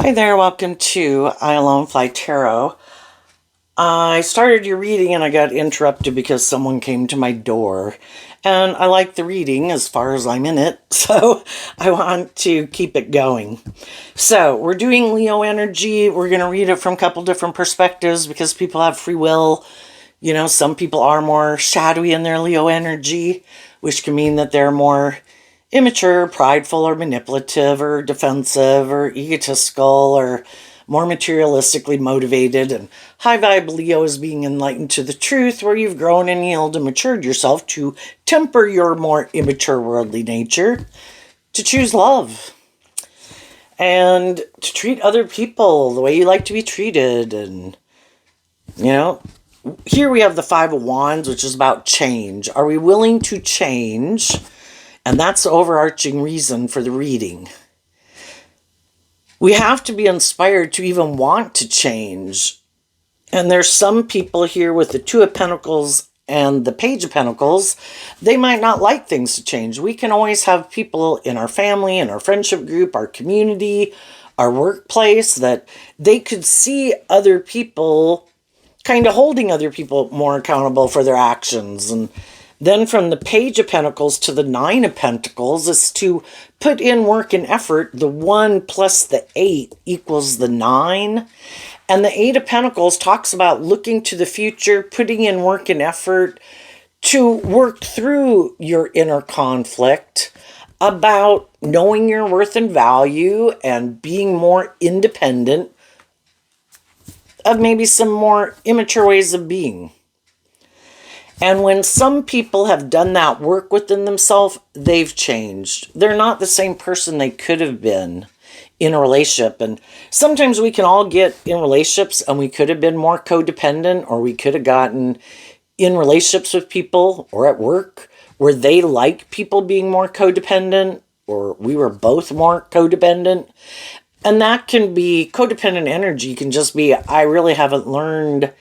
Hi there, welcome to I Alone Fly Tarot. I started your reading and I got interrupted because someone came to my door. And I like the reading as far as I'm in it, so I want to keep it going. So, we're doing Leo energy. We're going to read it from a couple different perspectives because people have free will. You know, some people are more shadowy in their Leo energy, which can mean that they're more immature, prideful, or manipulative, or defensive, or egotistical, or more materialistically motivated. And high vibe Leo is being enlightened to the truth, where you've grown and healed and matured yourself to temper your more immature worldly nature, to choose love, and to treat other people the way you like to be treated. And, you know, here we have the Five of Wands, which is about change. Are we willing to change? And that's the overarching reason for the reading. We have to be inspired to even want to change. And there's some people here with the Two of Pentacles and the Page of Pentacles. They might not like things to change. We can always have people in our family, in our friendship group, our community, our workplace, that they could see other people kind of holding other people more accountable for their actions. And then from the Page of Pentacles to the Nine of Pentacles is to put in work and effort. The 1 plus the 8 equals the 9. And the Eight of Pentacles talks about looking to the future, putting in work and effort to work through your inner conflict, about knowing your worth and value and being more independent of maybe some more immature ways of being. And when some people have done that work within themselves, they've changed. They're not the same person they could have been in a relationship. And sometimes we can all get in relationships and we could have been more codependent, or we could have gotten in relationships with people or at work where they like people being more codependent, or we were both more codependent. And that can be codependent energy, can just be, I really haven't learned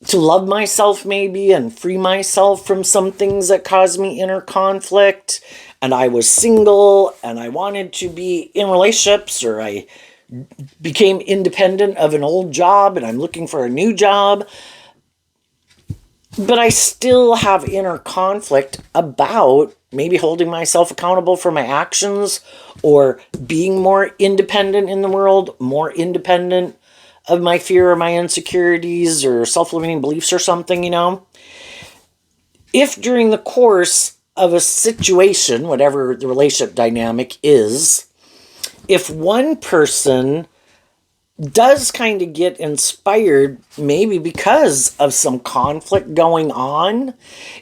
to love myself maybe and free myself from some things that cause me inner conflict. And I was single and I wanted to be in relationships, or I became independent of an old job and I'm looking for a new job. But I still have inner conflict about maybe holding myself accountable for my actions, or being more independent in the world, more independent of my fear or my insecurities or self-limiting beliefs or something, you know. If during the course of a situation, whatever the relationship dynamic is, if one person does kind of get inspired, maybe because of some conflict going on,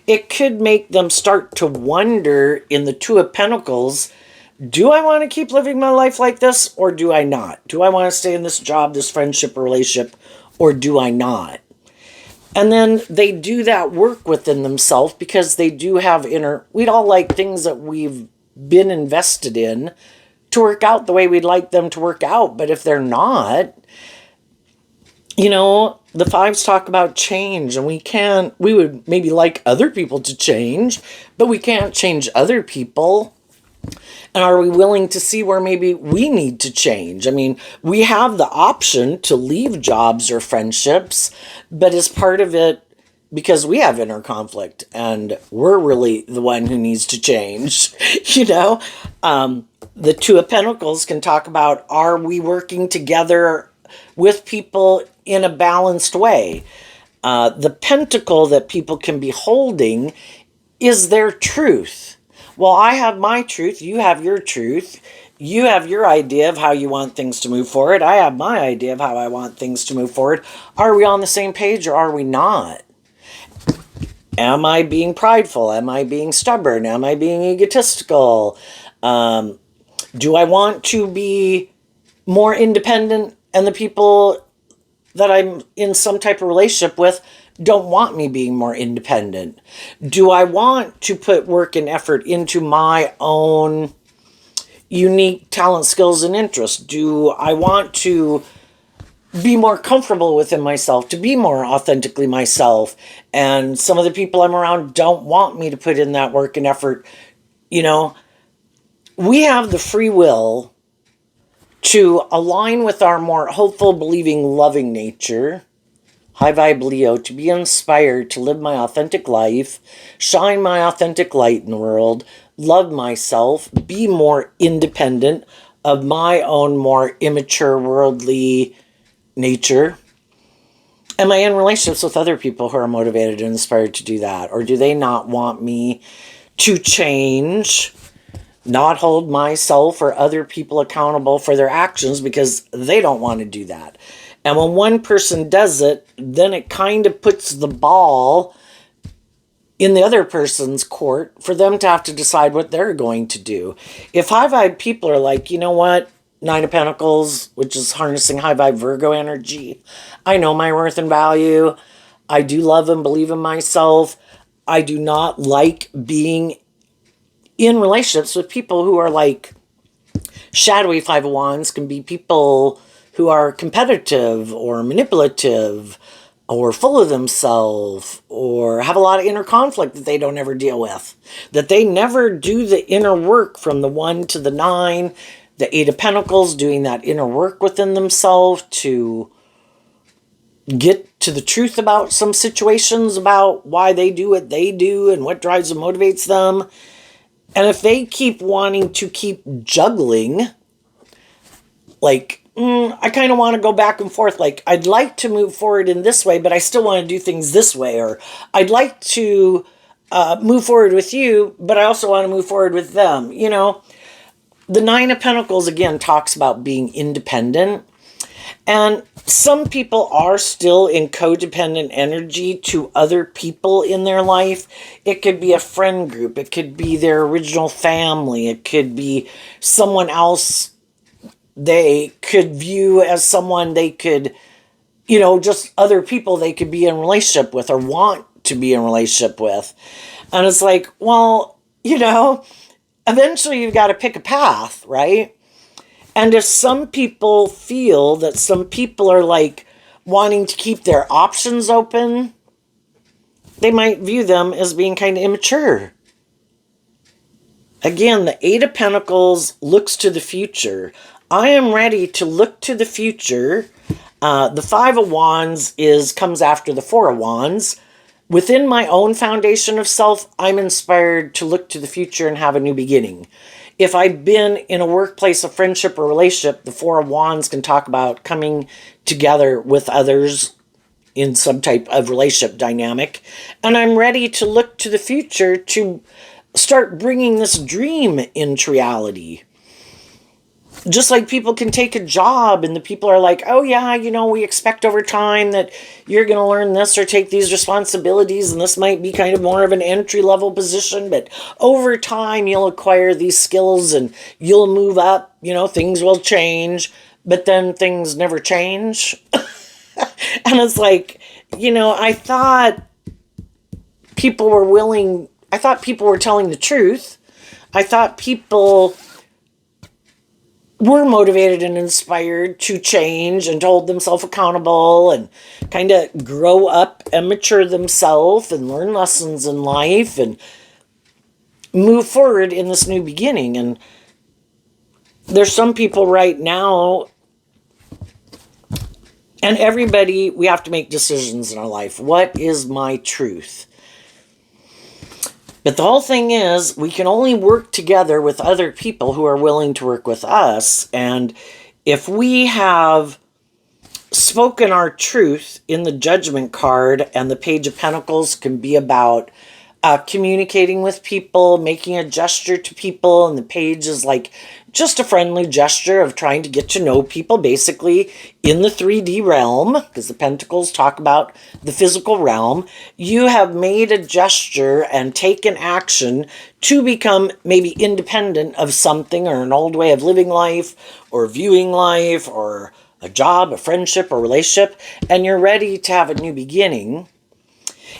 it could make them start to wonder in the Two of Pentacles, do I want to keep living my life like this, or do I not? Do I want to stay in this job, this friendship, or relationship, or do I not? And then they do that work within themselves because they do have we'd all like things that we've been invested in to work out the way we'd like them to work out. But if they're not, you know, the fives talk about change, and we would maybe like other people to change, but we can't change other people. And are we willing to see where maybe we need to change? I mean, we have the option to leave jobs or friendships, but as part of it, because we have inner conflict and we're really the one who needs to change, you know? The Two of Pentacles can talk about, are we working together with people in a balanced way? The pentacle that people can be holding is their truth. Well, I have my truth, you have your truth, you have your idea of how you want things to move forward, I have my idea of how I want things to move forward. Are we on the same page or are we not? Am I being prideful? Am I being stubborn? Am I being egotistical? Do I want to be more independent, and the people that I'm in some type of relationship with don't want me being more independent? Do I want to put work and effort into my own unique talent, skills, and interests? Do I want to be more comfortable within myself, to be more authentically myself? And some of the people I'm around don't want me to put in that work and effort. You know, we have the free will to align with our more hopeful, believing, loving nature. High vibe Leo, to be inspired to live my authentic life, shine my authentic light in the world, love myself, be more independent of my own more immature worldly nature. Am I in relationships with other people who are motivated and inspired to do that? Or do they not want me to change, not hold myself or other people accountable for their actions because they don't want to do that? And when one person does it, then it kind of puts the ball in the other person's court for them to have to decide what they're going to do. If high vibe people are like, you know what, Nine of Pentacles, which is harnessing high vibe Virgo energy, I know my worth and value. I do love and believe in myself. I do not like being in relationships with people who are like shadowy Five of Wands, can be people who are competitive or manipulative or full of themselves or have a lot of inner conflict that they don't ever deal with, that they never do the inner work from the 1 to the 9, the 8 of Pentacles, doing that inner work within themselves to get to the truth about some situations, about why they do what they do and what drives and motivates them. And if they keep wanting to keep juggling, like, I kind of want to go back and forth. Like, I'd like to move forward in this way, but I still want to do things this way. Or I'd like to move forward with you, but I also want to move forward with them. You know, the 9 of Pentacles, again, talks about being independent. And some people are still in codependent energy to other people in their life. It could be a friend group. It could be their original family. It could be someone else they could view as someone they could, you know, just other people they could be in relationship with or want to be in relationship with. And it's like, well, you know, eventually you've got to pick a path, right? And if some people feel that some people are like wanting to keep their options open, they might view them as being kind of immature. Again, the 8 of Pentacles looks to the future. I am ready to look to the future. The 5 of Wands comes after the 4 of Wands. Within my own foundation of self, I'm inspired to look to the future and have a new beginning. If I've been in a workplace, a friendship, or relationship, the 4 of Wands can talk about coming together with others in some type of relationship dynamic. And I'm ready to look to the future to start bringing this dream into reality. Just like people can take a job and the people are like, oh yeah, you know, we expect over time that you're going to learn this or take these responsibilities, and this might be kind of more of an entry-level position, but over time you'll acquire these skills and you'll move up, you know, things will change, but then things never change. And it's like, you know, I thought people were telling the truth. I thought people were motivated and inspired to change and to hold themselves accountable and kind of grow up and mature themselves and learn lessons in life and move forward in this new beginning. And there's some people right now, and everybody, we have to make decisions in our life. What is my truth? But the whole thing is, we can only work together with other people who are willing to work with us. And if we have spoken our truth in the Judgment card, and the Page of Pentacles can be about communicating with people, making a gesture to people, and the page is like just a friendly gesture of trying to get to know people, basically in the 3D realm, because the Pentacles talk about the physical realm. You have made a gesture and taken action to become maybe independent of something, or an old way of living life or viewing life, or a job, a friendship, or relationship, and you're ready to have a new beginning.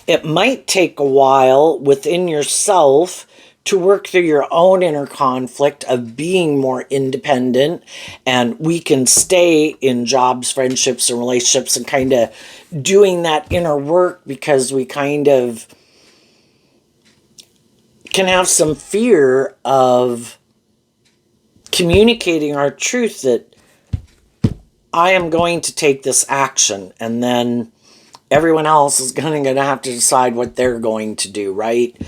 It might take a while within yourself to work through your own inner conflict of being more independent, and we can stay in jobs, friendships, and relationships and kind of doing that inner work because we kind of can have some fear of communicating our truth, that I am going to take this action, and then everyone else is going to have to decide what they're going to do, right?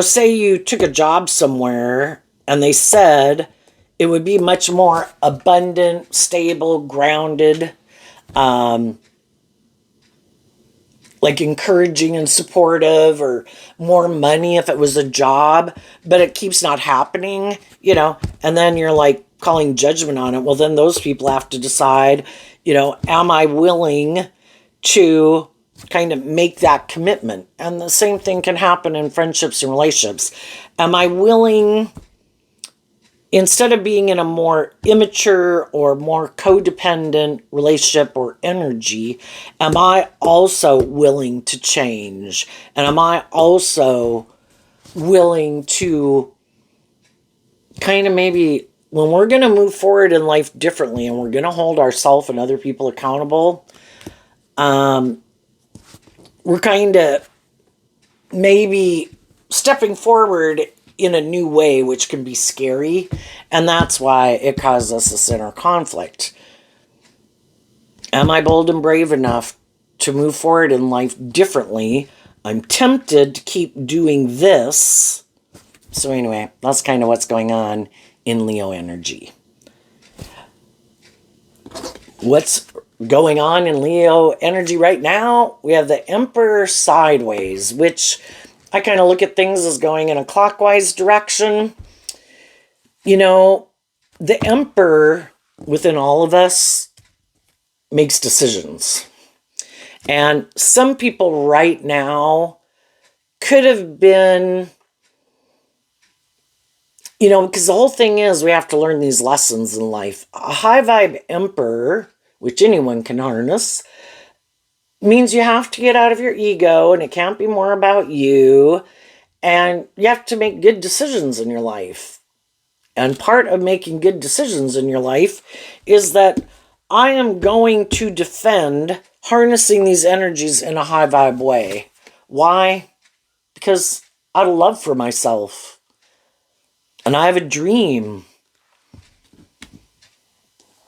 Say you took a job somewhere and they said it would be much more abundant, stable, grounded, like encouraging and supportive, or more money if it was a job, but it keeps not happening, and then you're like calling judgment on it. Well, then those people have to decide, am I willing to kind of make that commitment? And the same thing can happen in friendships and relationships. Am I willing, instead of being in a more immature or more codependent relationship or energy, am I also willing to change? And am I also willing to kind of, maybe when we're going to move forward in life differently and we're going to hold ourselves and other people accountable, we're kind of maybe stepping forward in a new way, which can be scary. And that's why it causes us this inner conflict. Am I bold and brave enough to move forward in life differently? I'm tempted to keep doing this. So anyway, that's kind of what's going on in Leo energy. What's going on in Leo energy right now? We have the Emperor sideways, which I kind of look at things as going in a clockwise direction. The Emperor within all of us makes decisions. And some people right now could have been, because the whole thing is we have to learn these lessons in life. A high vibe Emperor, which anyone can harness, means you have to get out of your ego, and it can't be more about you. And you have to make good decisions in your life. And part of making good decisions in your life is that I am going to defend harnessing these energies in a high vibe way. Why? Because out of love for myself. And I have a dream.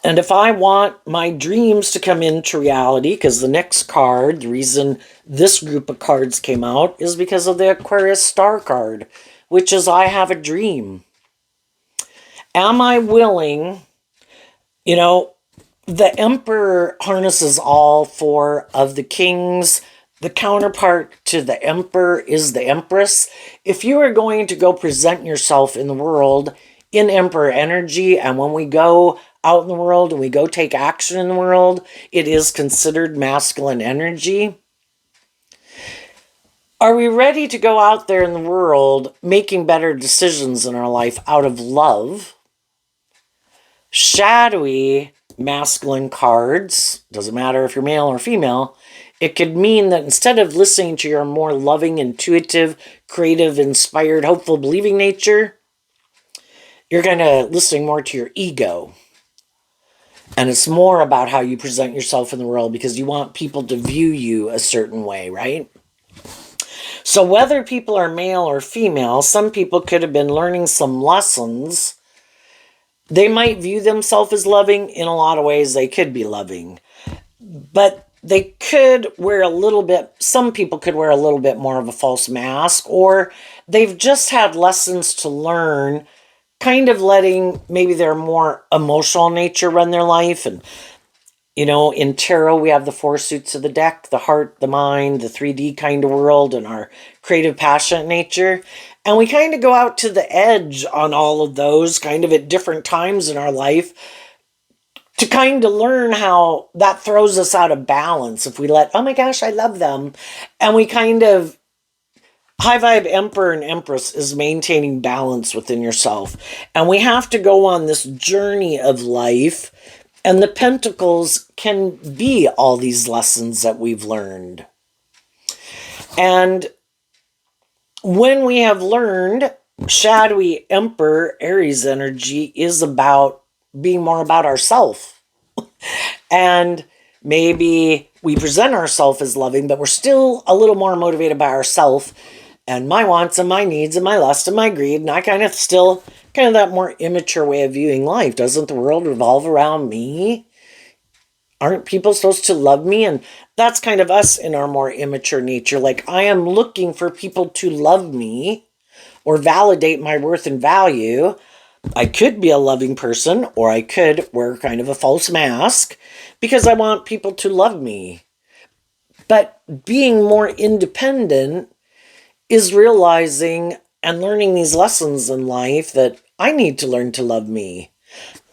And if I want my dreams to come into reality, because the next card, the reason this group of cards came out is because of the Aquarius star card, which is I have a dream. Am I willing, the Emperor harnesses all four of the kings. The counterpart to the Emperor is the Empress. If you are going to go present yourself in the world in Emperor energy, and when we go out in the world and we go take action in the world, it is considered masculine energy. Are we ready to go out there in the world making better decisions in our life out of love? Shadowy masculine cards, doesn't matter if you're male or female, it could mean that instead of listening to your more loving, intuitive, creative, inspired, hopeful, believing nature, you're kind of listening more to your ego. And it's more about how you present yourself in the world because you want people to view you a certain way, right? So whether people are male or female, some people could have been learning some lessons. They might view themselves as loving. In a lot of ways, they could be loving. But they could wear a little bit, some people could wear a little bit more of a false mask, or they've just had lessons to learn, kind of letting maybe their more emotional nature run their life. And, in tarot, we have the four suits of the deck, the heart, the mind, the 3D kind of world, and our creative, passionate nature. And we kind of go out to the edge on all of those kind of at different times in our life to kind of learn how that throws us out of balance if we let, oh my gosh, I love them. And we kind of, high vibe Emperor and Empress is maintaining balance within yourself. And we have to go on this journey of life. And the Pentacles can be all these lessons that we've learned. And when we have learned, shadowy Emperor Aries energy is about being more about ourselves. And maybe we present ourselves as loving, but we're still a little more motivated by ourselves and my wants and my needs and my lust and my greed. And I kind of still, that more immature way of viewing life. Doesn't the world revolve around me? Aren't people supposed to love me? And that's kind of us in our more immature nature. Like, I am looking for people to love me or validate my worth and value. I could be a loving person, or I could wear kind of a false mask because I want people to love me. But being more independent is realizing and learning these lessons in life that I need to learn to love me.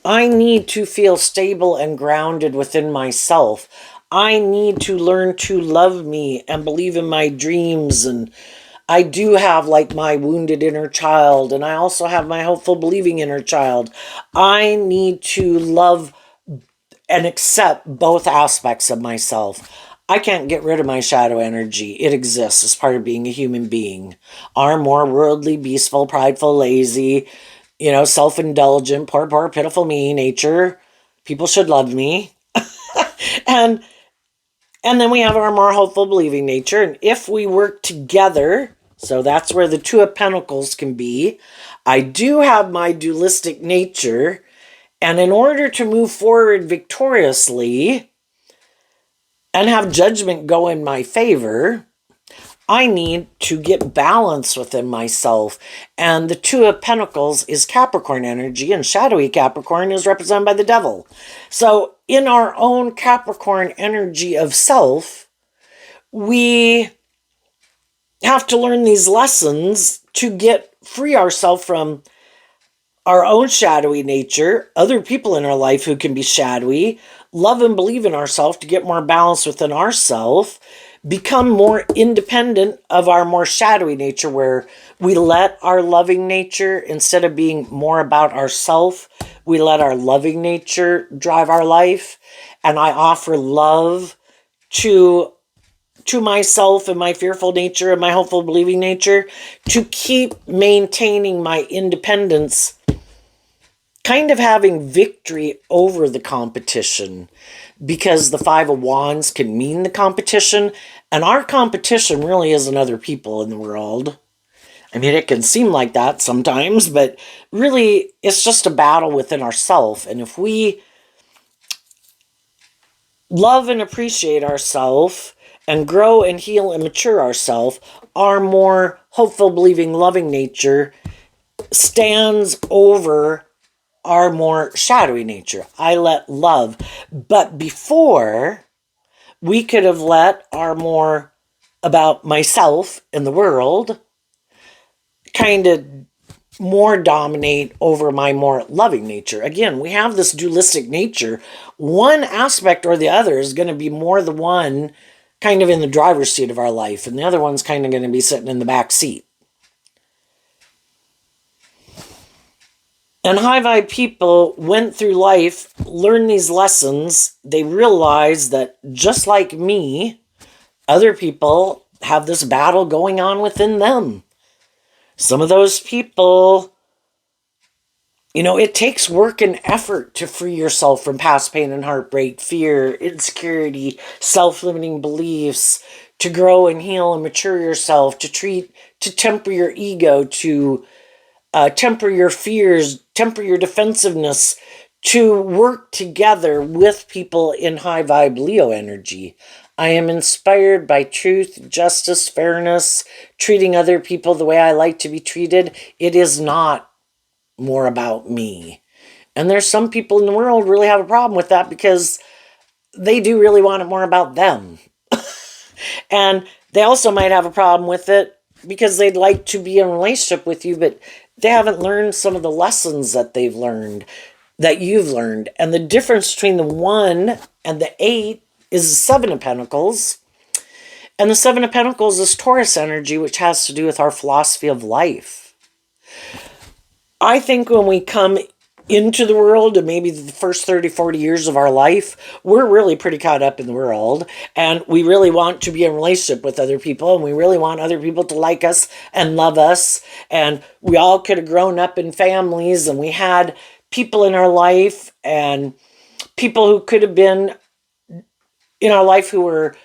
I need to feel stable and grounded within myself. I need to learn to love me and believe in my dreams. And I do have like my wounded inner child, and I also have my hopeful, believing inner child. I need to love and accept both aspects of myself. I can't get rid of my shadow energy. It exists as part of being a human being. Our more worldly, beastful, prideful, lazy, self-indulgent, poor, pitiful me nature. People should love me. and and then we have our more hopeful, believing nature. And if we work together, so that's where the Two of Pentacles can be. I do have my dualistic nature. And in order to move forward victoriously and have judgment go in my favor, I need to get balance within myself. And the Two of Pentacles is Capricorn energy, and shadowy Capricorn is represented by the devil. So in our own Capricorn energy of self, we have to learn these lessons to get free ourselves from our own shadowy nature, other people in our life who can be shadowy, love and believe in ourselves to get more balance within ourselves, become more independent of our more shadowy nature, where we let our loving nature, instead of being more about ourself, we let our loving nature drive our life. And I offer love to myself and my fearful nature and my hopeful believing nature to keep maintaining my independence, kind of having victory over the competition, because the Five of Wands can mean the competition, and our competition really isn't other people in the world. I mean, it can seem like that sometimes, but really it's just a battle within ourselves. And if we love and appreciate ourselves and grow and heal and mature ourselves, our more hopeful, believing, loving nature stands over our more shadowy nature. I let love. But before, we could have let our more about myself and the world kind of more dominate over my more loving nature. Again, we have this dualistic nature. One aspect or the other is going to be more the one kind of in the driver's seat of our life, and the other one's kind of going to be sitting in the back seat. And high vibe people went through life, learned these lessons. They realized that just like me, other people have this battle going on within them. Some of those people, it takes work and effort to free yourself from past pain and heartbreak, fear, insecurity, self-limiting beliefs, to grow and heal and mature yourself, to temper your ego, to temper your fears, temper your defensiveness, to work together with people in high vibe Leo energy. I am inspired by truth, justice, fairness, treating other people the way I like to be treated. It is not more about me. And there's some people in the world really have a problem with that, because they do really want it more about them. And they also might have a problem with it because they'd like to be in a relationship with you, but they haven't learned some of the lessons that they've learned, that you've learned. And the difference between the 1 and the 8 is the 7 of Pentacles. And the 7 of Pentacles is Taurus energy, which has to do with our philosophy of life. I think when we come into the world, and maybe the first 30, 40 years of our life, we're really pretty caught up in the world, and we really want to be in a relationship with other people, and we really want other people to like us and love us, and we all could have grown up in families, and we had people in our life, and people who could have been in our life who were,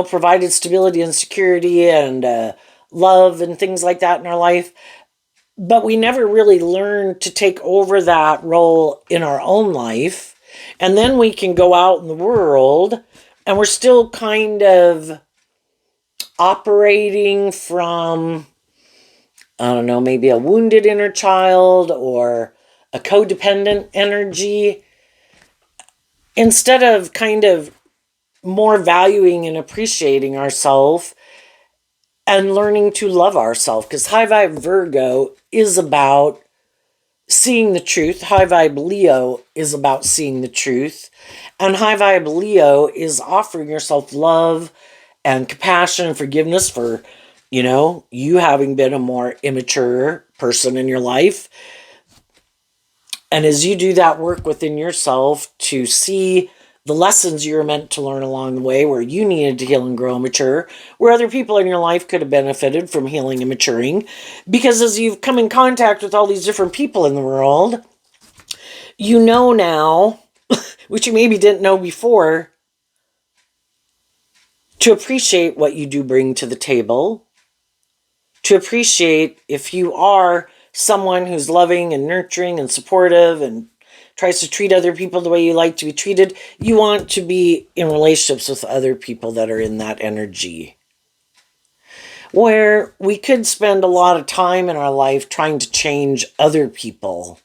provided stability and security and love and things like that in our life. But we never really learned to take over that role in our own life. And then we can go out in the world and we're still kind of operating from, I don't know, maybe a wounded inner child or a codependent energy, instead of kind of more valuing and appreciating ourselves and learning to love ourselves. Because High Vibe Virgo is about seeing the truth. High Vibe Leo is about seeing the truth. And High Vibe Leo is offering yourself love and compassion and forgiveness for, you having been a more immature person in your life. And as you do that work within yourself to see the lessons you were meant to learn along the way, where you needed to heal and grow and mature, where other people in your life could have benefited from healing and maturing. Because as you've come in contact with all these different people in the world, you know now, which you maybe didn't know before, to appreciate what you do bring to the table, to appreciate if you are someone who's loving and nurturing and supportive and tries to treat other people the way you like to be treated, you want to be in relationships with other people that are in that energy. Where we could spend a lot of time in our life trying to change other people.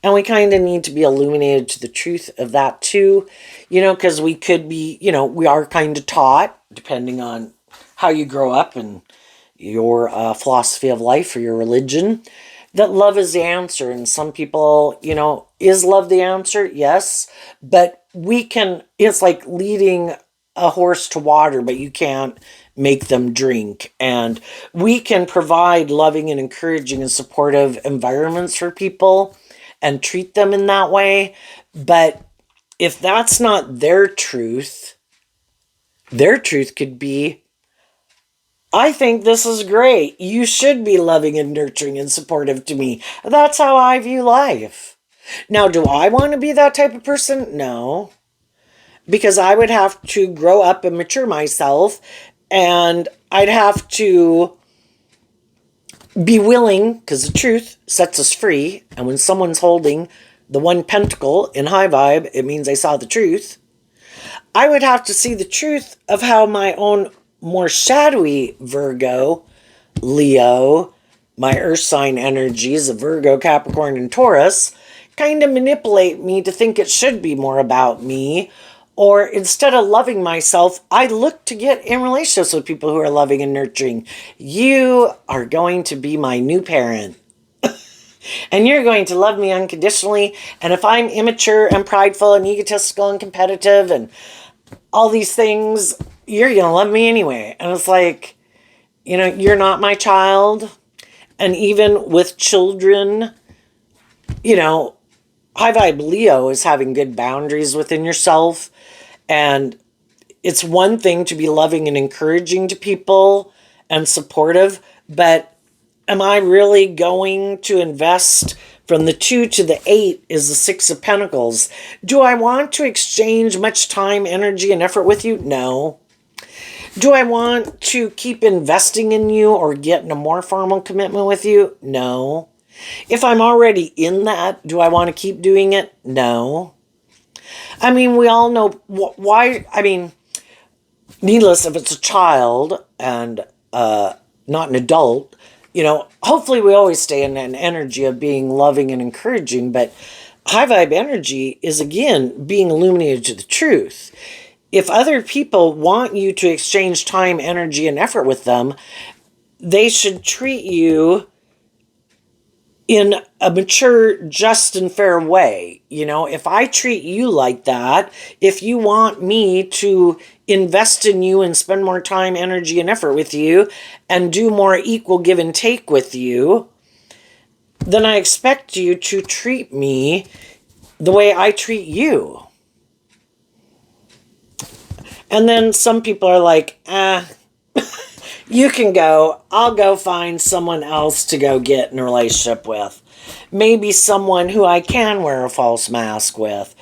And we kind of need to be illuminated to the truth of that too, because we could be, we are kind of taught, depending on how you grow up and your philosophy of life or your religion, that love is the answer. And some people, is love the answer? Yes. But it's like leading a horse to water, but you can't make them drink. And we can provide loving and encouraging and supportive environments for people and treat them in that way. But if that's not their truth could be, I think this is great. You should be loving and nurturing and supportive to me. That's how I view life. Now, do I want to be that type of person? No. Because I would have to grow up and mature myself, and I'd have to be willing, because the truth sets us free. And when someone's holding the one pentacle in High Vibe, it means they saw the truth. I would have to see the truth of how my own more shadowy Virgo, Leo, my earth sign energies of Virgo, Capricorn, and Taurus kind of manipulate me to think it should be more about me. Or instead of loving myself, I look to get in relationships with people who are loving and nurturing. You are going to be my new parent. And you're going to love me unconditionally. And if I'm immature and prideful and egotistical and competitive and all these things, you're going to love me anyway. And it's like, you're not my child. And even with children, High Vibe Leo is having good boundaries within yourself. And it's one thing to be loving and encouraging to people and supportive, but am I really going to invest from the 2 to the 8 is the 6 of Pentacles? Do I want to exchange much time, energy, and effort with you? No. Do I want to keep investing in you or get in a more formal commitment with you? No. If I'm already in that, do I want to keep doing it? No. I mean, we all know why. I mean, needless if it's a child and not an adult, hopefully we always stay in an energy of being loving and encouraging. But High Vibe energy is, again, being illuminated to the truth. If other people want you to exchange time, energy, and effort with them, they should treat you in a mature, just, and fair way. If I treat you like that, if you want me to invest in you and spend more time, energy, and effort with you and do more equal give and take with you, then I expect you to treat me the way I treat you. And then some people are like, you can go. I'll go find someone else to go get in a relationship with. Maybe someone who I can wear a false mask with.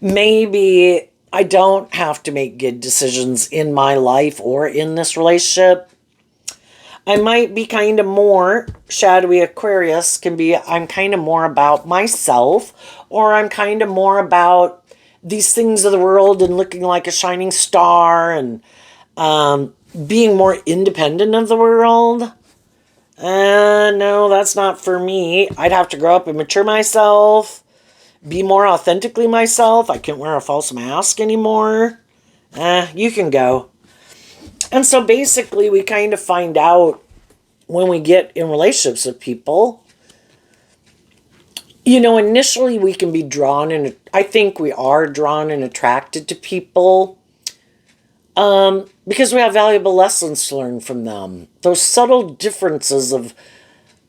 Maybe I don't have to make good decisions in my life or in this relationship. I might be kind of more, shadowy Aquarius can be, I'm kind of more about myself, or I'm kind of more about these things of the world and looking like a shining star and being more independent of the world. No, that's not for me. I'd have to grow up and mature myself, be more authentically myself. I can't wear a false mask anymore. You can go. And so basically, we kind of find out when we get in relationships with people, initially we can be drawn and I think we are drawn and attracted to people because we have valuable lessons to learn from them. Those subtle differences of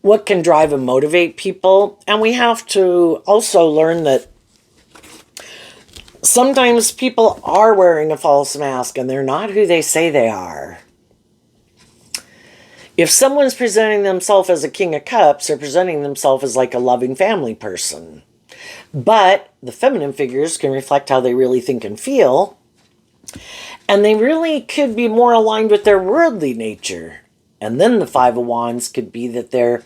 what can drive and motivate people. And we have to also learn that sometimes people are wearing a false mask and they're not who they say they are. If someone's presenting themselves as a King of Cups, they're presenting themselves as like a loving family person. But the feminine figures can reflect how they really think and feel. And they really could be more aligned with their worldly nature. And then the Five of Wands could be that they're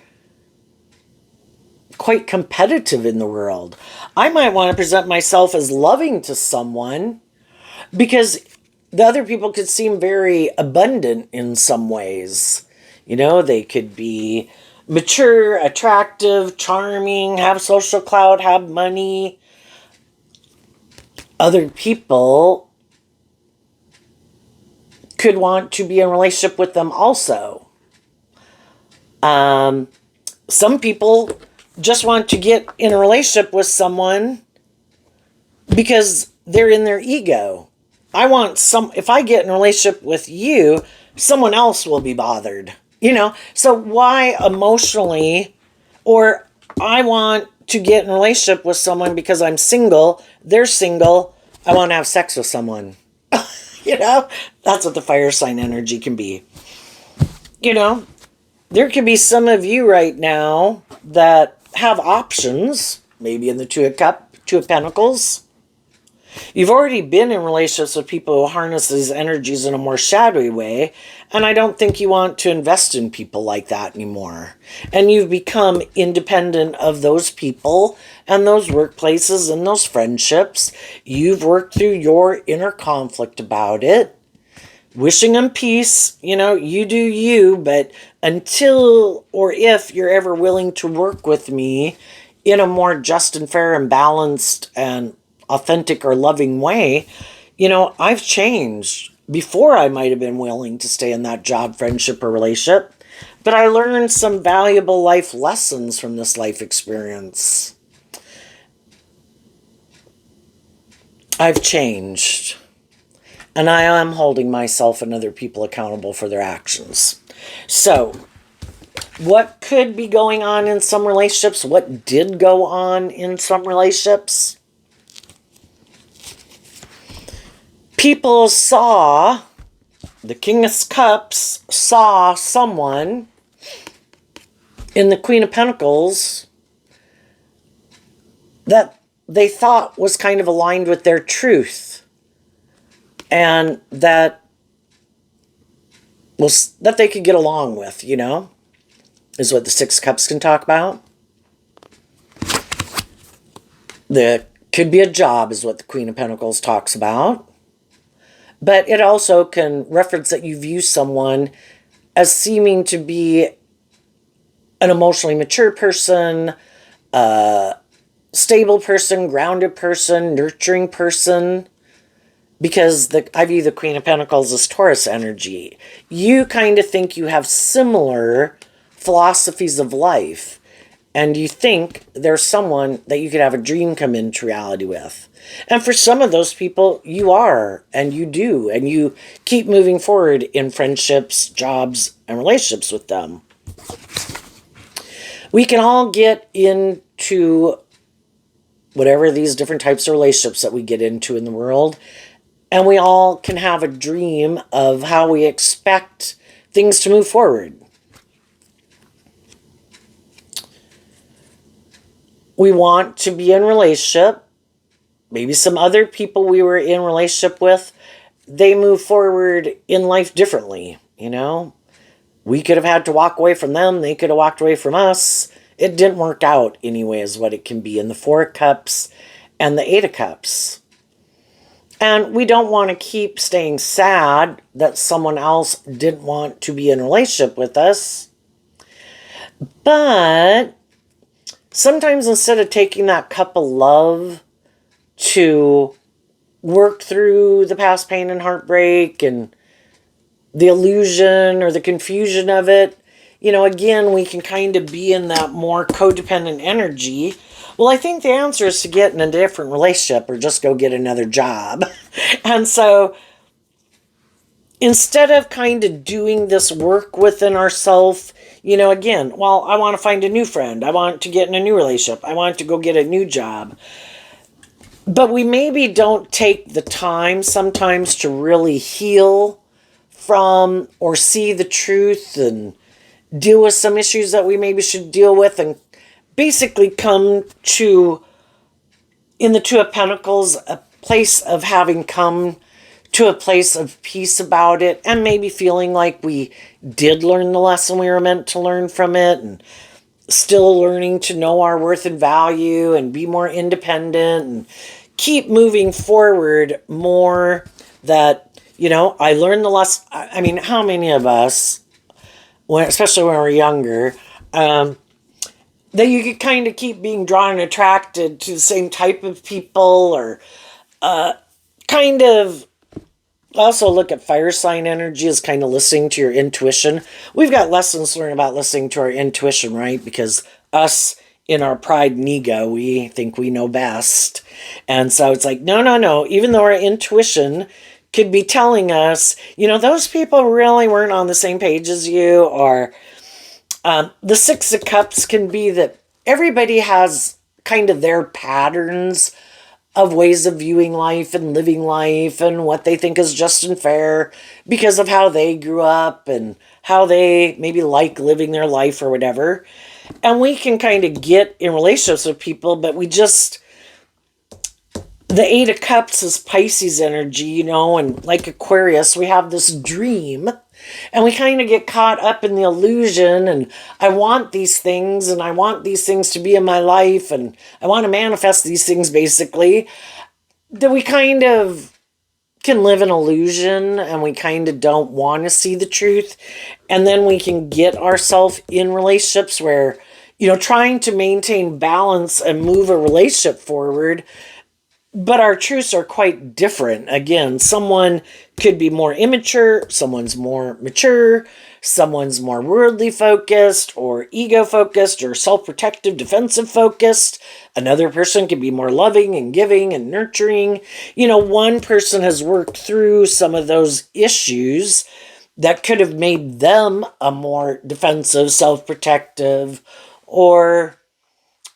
quite competitive in the world. I might want to present myself as loving to someone because the other people could seem very abundant in some ways. They could be mature, attractive, charming, have social clout, have money. Other people could want to be in a relationship with them also. Some people just want to get in a relationship with someone because they're in their ego. If I get in a relationship with you, someone else will be bothered. So why emotionally, or I want to get in a relationship with someone because I'm single, they're single, I want to have sex with someone. That's what the fire sign energy can be. There could be some of you right now that have options, maybe in the Two of Pentacles. You've already been in relationships with people who harness these energies in a more shadowy way, and I don't think you want to invest in people like that anymore. And you've become independent of those people and those workplaces and those friendships. You've worked through your inner conflict about it, wishing them peace. You do you, but until or if you're ever willing to work with me in a more just and fair and balanced and authentic or loving way, I've changed. Before I might have been willing to stay in that job, friendship, or relationship, but I learned some valuable life lessons from this life experience. I've changed. And I am holding myself and other people accountable for their actions. So, what could be going on in some relationships? What did go on in some relationships? People saw, the King of Cups saw someone in the Queen of Pentacles that they thought was kind of aligned with their truth. And that they could get along with, is what the Six of Cups can talk about. There could be a job, is what the Queen of Pentacles talks about. But it also can reference that you view someone as seeming to be an emotionally mature person, a stable person, grounded person, nurturing person. Because I view the Queen of Pentacles as Taurus energy. You kind of think you have similar philosophies of life. And you think there's someone that you could have a dream come into reality with. And for some of those people, you are, and you do, and you keep moving forward in friendships, jobs, and relationships with them. We can all get into whatever these different types of relationships that we get into in the world, and we all can have a dream of how we expect things to move forward. We want to be in a relationship. Maybe some other people we were in a relationship with, they move forward in life differently, We could have had to walk away from them. They could have walked away from us. It didn't work out anyway, is what it can be in the Four of Cups and the Eight of Cups. And we don't want to keep staying sad that someone else didn't want to be in a relationship with us. But sometimes instead of taking that cup of love to work through the past pain and heartbreak and the illusion or the confusion of it, again, we can kind of be in that more codependent energy. Well, I think the answer is to get in a different relationship or just go get another job. And so instead of kind of doing this work within ourselves, again, well, I want to find a new friend. I want to get in a new relationship. I want to go get a new job. But we maybe don't take the time sometimes to really heal from or see the truth and deal with some issues that we maybe should deal with and basically come to, in the Two of Pentacles, a place of having come to a place of peace about it and maybe feeling like we did learn the lesson we were meant to learn from it and still learning to know our worth and value and be more independent and keep moving forward more. That, I learned the lesson. I mean, how many of us, especially when we're younger, that you could kind of keep being drawn and attracted to the same type of people, or kind of also look at fire sign energy as kind of listening to your intuition. We've got lessons to learn about listening to our intuition, right? Because us, in our pride and ego, we think we know best. And so it's like, no. Even though our intuition could be telling us, those people really weren't on the same page as you, or the Six of Cups can be that everybody has kind of their patterns of ways of viewing life and living life and what they think is just and fair because of how they grew up and how they maybe like living their life or whatever. And we can kind of get in relationships with people, but the Eight of Cups is Pisces energy, and like Aquarius, we have this dream and we kind of get caught up in the illusion, and I want these things and I want these things to be in my life and I want to manifest these things, basically, that we kind of can live in illusion and we kind of don't want to see the truth. And then we can get ourselves in relationships where, trying to maintain balance and move a relationship forward, but our truths are quite different. Again, someone could be more immature, someone's more mature, someone's more worldly focused or ego focused or self-protective, defensive focused. Another person could be more loving and giving and nurturing. One person has worked through some of those issues that could have made them a more defensive, self-protective, or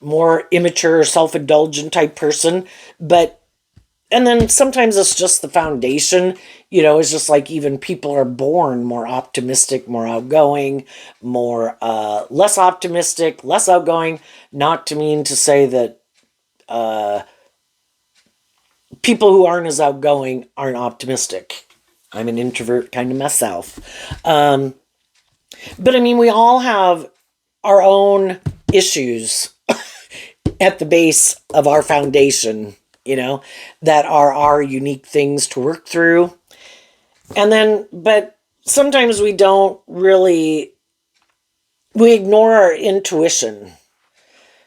more immature, self-indulgent type person. And then sometimes it's just the foundation, it's just like even people are born more optimistic, more outgoing, more less optimistic, less outgoing. Not to mean to say that people who aren't as outgoing aren't optimistic. I'm an introvert kind of myself. But I mean, we all have our own issues at the base of our foundation, that are our unique things to work through. And then, but sometimes we ignore our intuition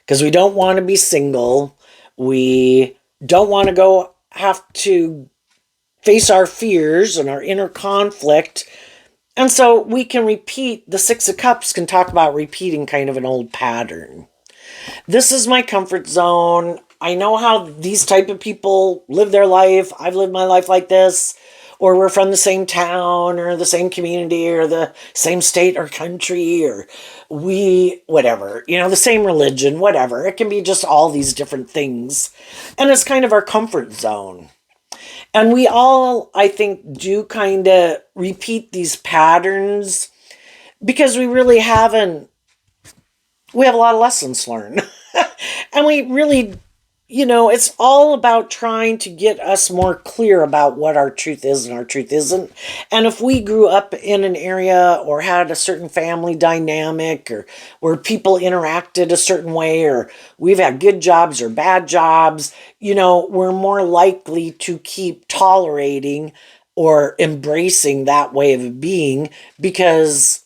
because we don't want to be single. We don't want to have to face our fears and our inner conflict. And so we can repeat, the Six of Cups can talk about repeating kind of an old pattern. This is my comfort zone. I know how these type of people live their life. I've lived my life like this. Or we're from the same town or the same community or the same state or country, or whatever, the same religion, whatever. It can be just all these different things. And it's kind of our comfort zone. And we all, I think, do kind of repeat these patterns because we have a lot of lessons learned. And we really it's all about trying to get us more clear about what our truth is and our truth isn't. And if we grew up in an area or had a certain family dynamic or where people interacted a certain way, or we've had good jobs or bad jobs, we're more likely to keep tolerating or embracing that way of being because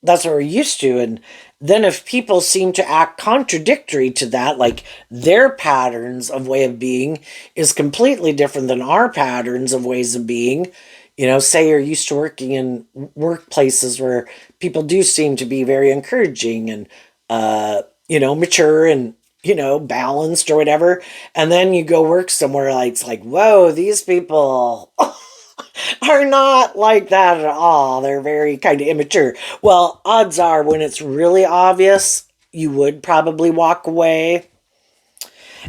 that's what we're used to. And then if people seem to act contradictory to that, like their patterns of way of being is completely different than our patterns of ways of being, say you're used to working in workplaces where people do seem to be very encouraging and mature and balanced or whatever, and then you go work somewhere like it's like, whoa, these people are not like that at all. They're very kind of immature. Well, odds are when it's really obvious, you would probably walk away.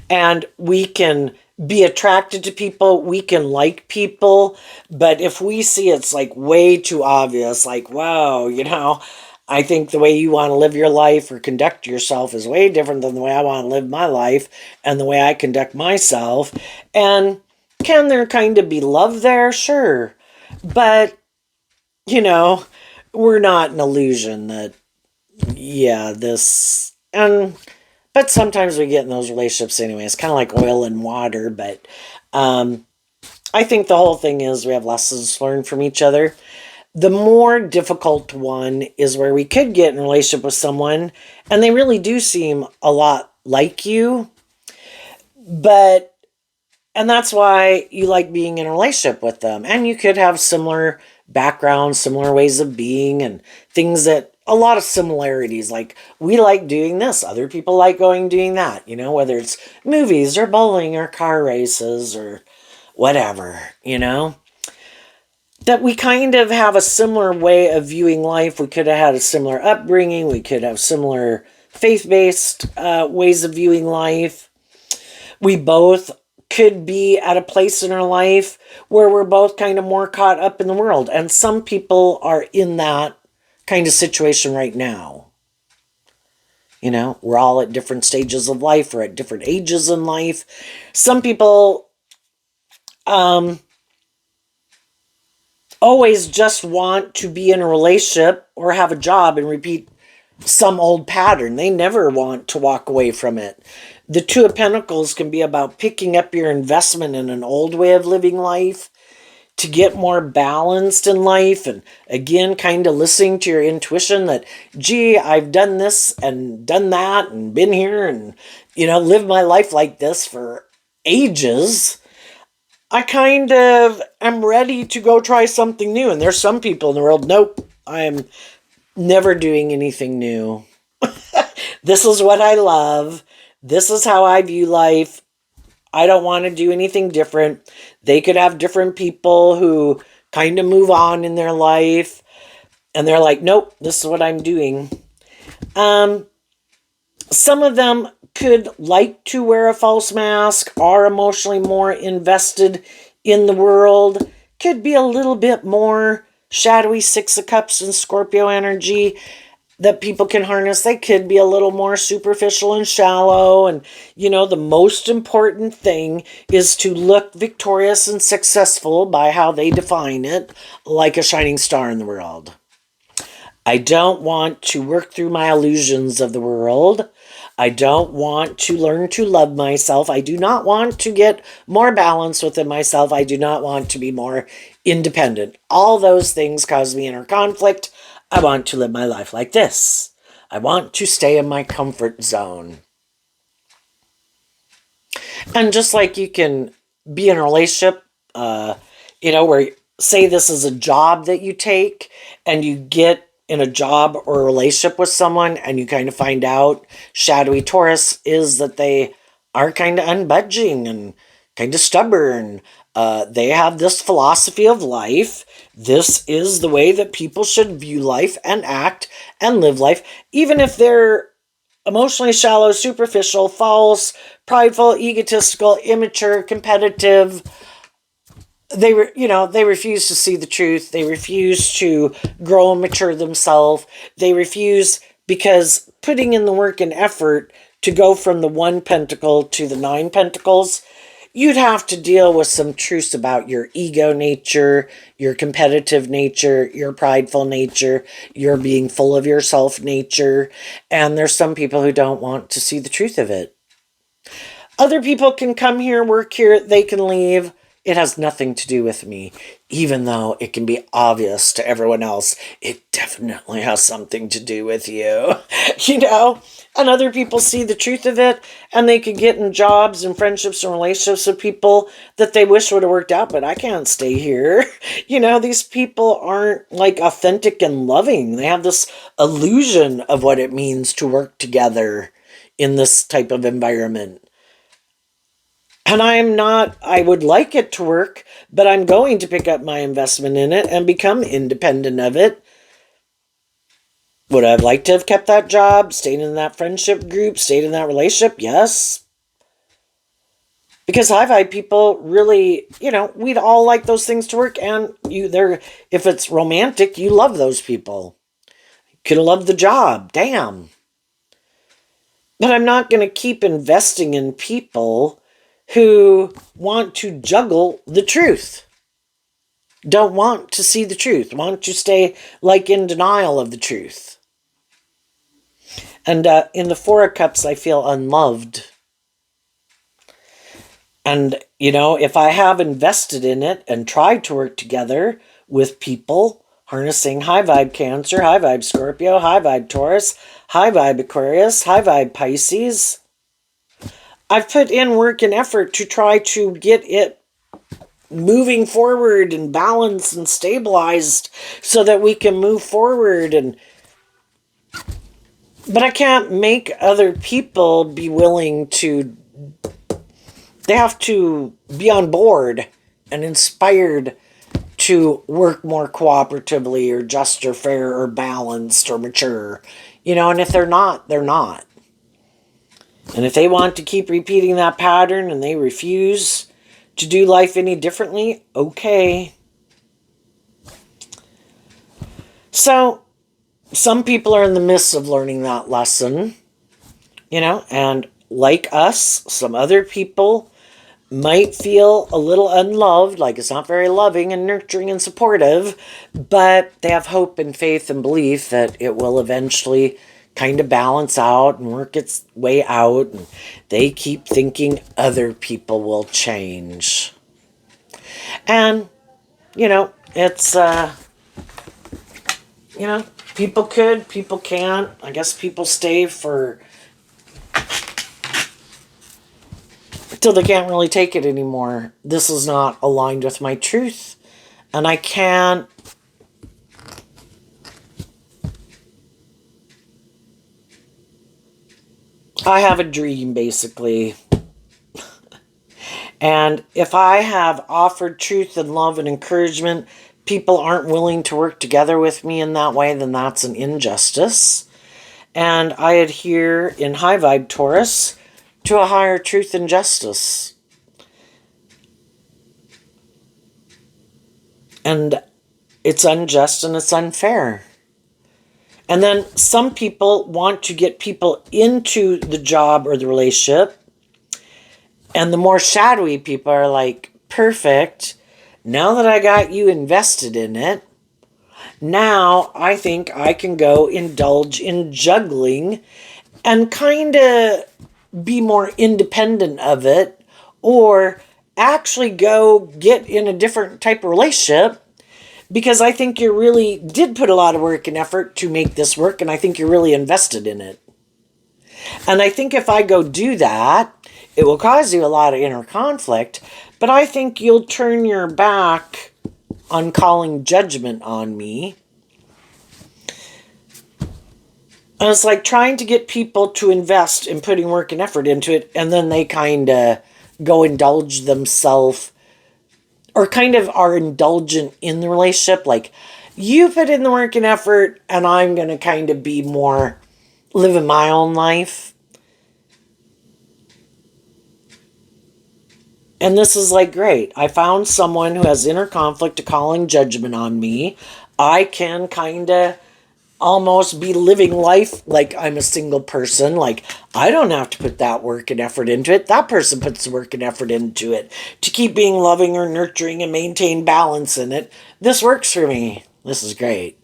And we can be attracted to people, we can like people, but if we see it's like way too obvious, like, wow, I think the way you want to live your life or conduct yourself is way different than the way I want to live my life and the way I conduct myself. And can there kind of be love there? Sure. But, we're not an illusion that, yeah, this, and, but sometimes we get in those relationships anyway. It's kind of like oil and water, but I think the whole thing is we have lessons learned from each other. The more difficult one is where we could get in a relationship with someone and they really do seem a lot like you, but and that's why you like being in a relationship with them. And you could have similar backgrounds, similar ways of being, and things that a lot of similarities. Like we like doing this, other people like doing that, whether it's movies or bowling or car races or whatever, that we kind of have a similar way of viewing life. We could have had a similar upbringing, we could have similar faith based ways of viewing life. We both could be at a place in our life where we're both kind of more caught up in the world. And some people are in that kind of situation right now. We're all at different stages of life or at different ages in life. Some people always just want to be in a relationship or have a job and repeat some old pattern. They never want to walk away from it. The Two of Pentacles can be about picking up your investment in an old way of living life to get more balanced in life. And again, kind of listening to your intuition that, gee, I've done this and done that and been here and, lived my life like this for ages. I kind of am ready to go try something new. And there's some people in the world, nope, I am never doing anything new. This is what I love. This is how I view life. I don't want to do anything different. They could have different people who kind of move on in their life. And they're like, nope, this is what I'm doing. Some of them could like to wear a false mask, are emotionally more invested in the world, could be a little bit more shadowy Six of Cups and Scorpio energy that people can harness. They could be a little more superficial and shallow. And, the most important thing is to look victorious and successful by how they define it, like a shining star in the world. I don't want to work through my illusions of the world. I don't want to learn to love myself. I do not want to get more balance within myself. I do not want to be more independent. All those things cause me inner conflict. I want to live my life like this. I want to stay in my comfort zone. And just like you can be in a relationship, where say this is a job that you take and you get in a job or a relationship with someone and you kind of find out shadowy Taurus is that they are kind of unbudging and kind of stubborn. They have this philosophy of life. This is the way that people should view life and act and live life, even if they're emotionally shallow, superficial, false, prideful, egotistical, immature, competitive. They refuse to see the truth. They refuse to grow and mature themselves. They refuse because putting in the work and effort to go from the 1 pentacle to the 9 pentacles, you'd have to deal with some truths about your ego nature, your competitive nature, your prideful nature, your being full of yourself nature. And there's some people who don't want to see the truth of it. Other people can come here, work here, they can leave. It has nothing to do with me, even though it can be obvious to everyone else. It definitely has something to do with you, And other people see the truth of it, and they could get in jobs and friendships and relationships with people that they wish would have worked out, but I can't stay here. These people aren't like authentic and loving. They have this illusion of what it means to work together in this type of environment. And I would like it to work, but I'm going to pick up my investment in it and become independent of it. Would I have liked to have kept that job, stayed in that friendship group, stayed in that relationship? Yes. Because high vibe people really, we'd all like those things to work, and if it's romantic, you love those people. Could have loved the job, damn. But I'm not going to keep investing in people who want to juggle the truth, don't want to see the truth, want to stay in denial of the truth. And in the Four of Cups, I feel unloved. And, if I have invested in it and tried to work together with people, harnessing high vibe Cancer, high vibe Scorpio, high vibe Taurus, high vibe Aquarius, high vibe Pisces, I've put in work and effort to try to get it moving forward and balanced and stabilized so that we can move forward. But I can't make other people be willing to. They have to be on board and inspired to work more cooperatively or just or fair or balanced or mature. And if they're not, they're not. And if they want to keep repeating that pattern and they refuse to do life any differently, okay. So, some people are in the midst of learning that lesson, and like us, some other people might feel a little unloved, like it's not very loving and nurturing and supportive, but they have hope and faith and belief that it will eventually kind of balance out and work its way out, and they keep thinking other people will change. And, it's, people could, people can't. I guess people stay until they can't really take it anymore. This is not aligned with my truth, and I can't. I have a dream, basically. And if I have offered truth and love and encouragement, people aren't willing to work together with me in that way, then that's an injustice. And I adhere in high vibe Taurus to a higher truth and justice. And it's unjust and it's unfair. And then some people want to get people into the job or the relationship. And the more shadowy people are like, perfect. Now that I got you invested in it, now I think I can go indulge in juggling and kind of be more independent of it, or actually go get in a different type of relationship, because I think you really did put a lot of work and effort to make this work, and I think you're really invested in it. And I think if I go do that, it will cause you a lot of inner conflict, but I think you'll turn your back on calling judgment on me. And it's like trying to get people to invest in putting work and effort into it, and then they kind of go indulge themselves, or kind of are indulgent in the relationship. Like, you put in the work and effort, and I'm going to kind of be more living my own life. And this is like, great. I found someone who has inner conflict to calling judgment on me. I can kind of almost be living life like I'm a single person. Like, I don't have to put that work and effort into it. That person puts the work and effort into it to keep being loving or nurturing and maintain balance in it. This works for me. This is great.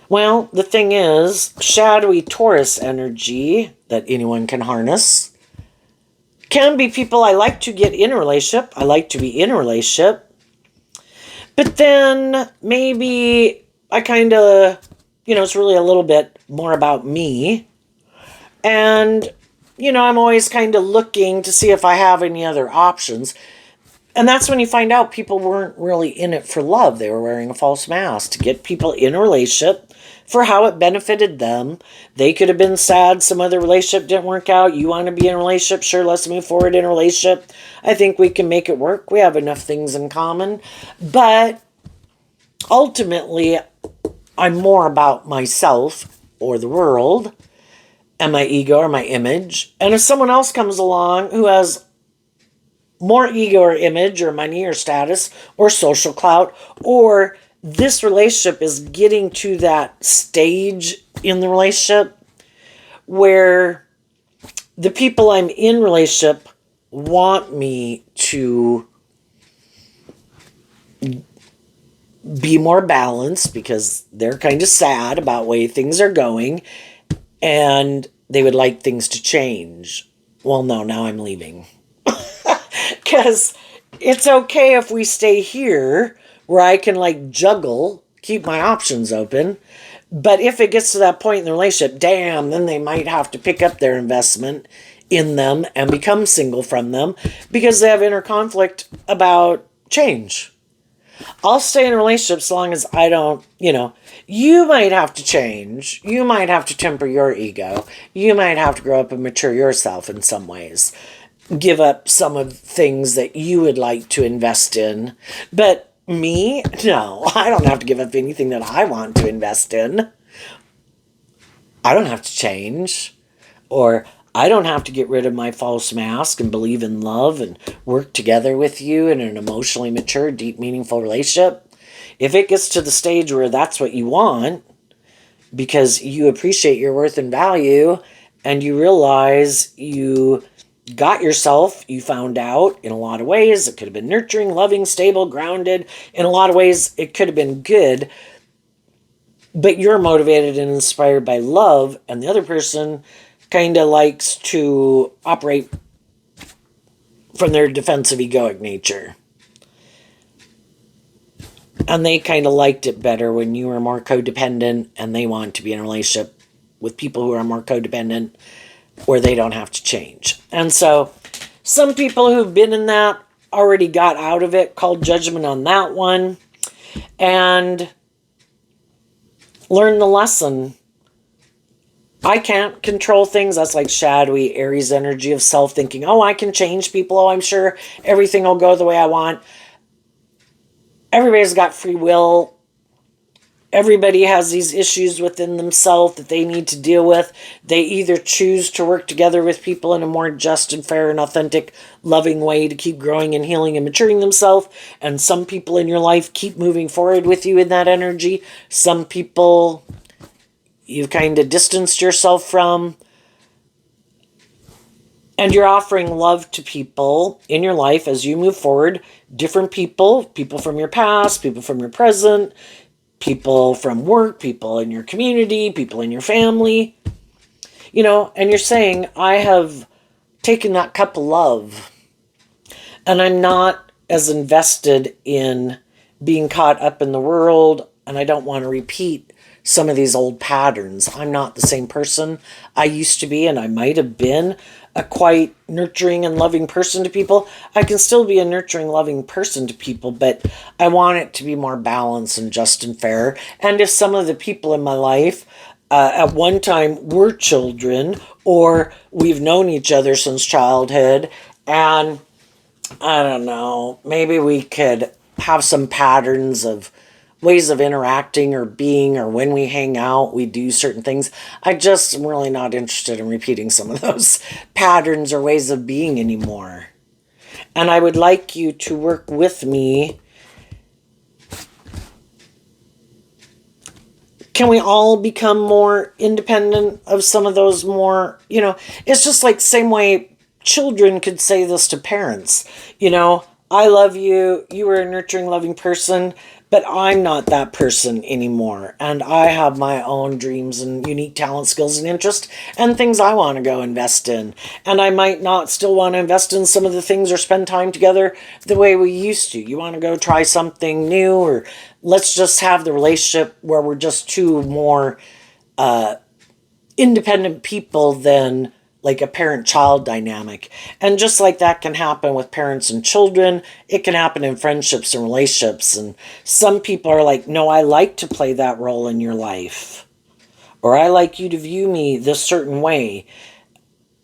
Well, the thing is, shadowy Taurus energy that anyone can harness can be people I like to get in a relationship. I like to be in a relationship. But then maybe I kind of, it's really a little bit more about me. And, I'm always kind of looking to see if I have any other options. And that's when you find out people weren't really in it for love. They were wearing a false mask to get people in a relationship for how it benefited them. They could have been sad some other relationship didn't work out. You want to be in a relationship? Sure, let's move forward in a relationship. I think we can make it work. We have enough things in common. But ultimately, I'm more about myself or the world and my ego or my image. And if someone else comes along who has more ego or image or money or status or social clout, or this relationship is getting to that stage in the relationship where the people I'm in relationship want me to be more balanced because they're kind of sad about the way things are going and they would like things to change. Well, no, now I'm leaving. Because it's okay if we stay here where I can juggle, keep my options open. But if it gets to that point in the relationship, damn, then they might have to pick up their investment in them and become single from them because they have inner conflict about change. I'll stay in a relationship so long as I don't, you might have to change. You might have to temper your ego. You might have to grow up and mature yourself in some ways. Give up some of the things that you would like to invest in. But me? No, I don't have to give up anything that I want to invest in. I don't have to change. Or I don't have to get rid of my false mask and believe in love and work together with you in an emotionally mature, deep, meaningful relationship. If it gets to the stage where that's what you want, because you appreciate your worth and value, and you realize you got yourself, you found out in a lot of ways, it could have been nurturing, loving, stable, grounded. In a lot of ways, it could have been good. But you're motivated and inspired by love, and the other person kind of likes to operate from their defensive egoic nature. And they kind of liked it better when you were more codependent, and they want to be in a relationship with people who are more codependent where they don't have to change. And so some people who've been in that already got out of it, called judgment on that one, and learned the lesson. I can't control things. That's like shadowy Aries energy of self-thinking. Oh, I can change people. Oh, I'm sure everything will go the way I want. Everybody's got free will. Everybody has these issues within themselves that they need to deal with. They either choose to work together with people in a more just and fair and authentic, loving way to keep growing and healing and maturing themselves. And some people in your life keep moving forward with you in that energy. Some people you've kind of distanced yourself from. And you're offering love to people in your life as you move forward. Different people from your past, people from your present, people from work, people in your community, people in your family, and you're saying, I have taken that cup of love and I'm not as invested in being caught up in the world, and I don't want to repeat some of these old patterns. I'm not the same person I used to be, and I might have been a quite nurturing and loving person to people. I can still be a nurturing, loving person to people, but I want it to be more balanced and just and fair. And if some of the people in my life at one time were children, or we've known each other since childhood, and I don't know, maybe we could have some patterns of ways of interacting or being, or when we hang out, we do certain things. I just am really not interested in repeating some of those patterns or ways of being anymore. And I would like you to work with me can we all become more independent of some of those more, it's just like same way children could say this to parents, I love you, you were a nurturing, loving person, but I'm not that person anymore. And I have my own dreams and unique talent, skills, and interests, and things I want to go invest in. And I might not still want to invest in some of the things or spend time together the way we used to. You want to go try something new, or let's just have the relationship where we're just two more independent people than like a parent-child dynamic. And just like that can happen with parents and children, it can happen in friendships and relationships. And some people are like, no, I like to play that role in your life. Or I like you to view me this certain way.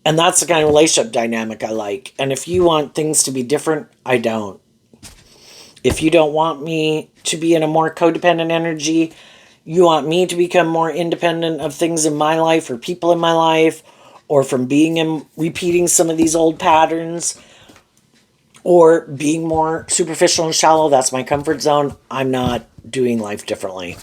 And that's the kind of relationship dynamic I like. And if you want things to be different, I don't. If you don't want me to be in a more codependent energy, you want me to become more independent of things in my life or people in my life, or from being in repeating some of these old patterns, or being more superficial and shallow, that's my comfort zone. I'm not doing life differently.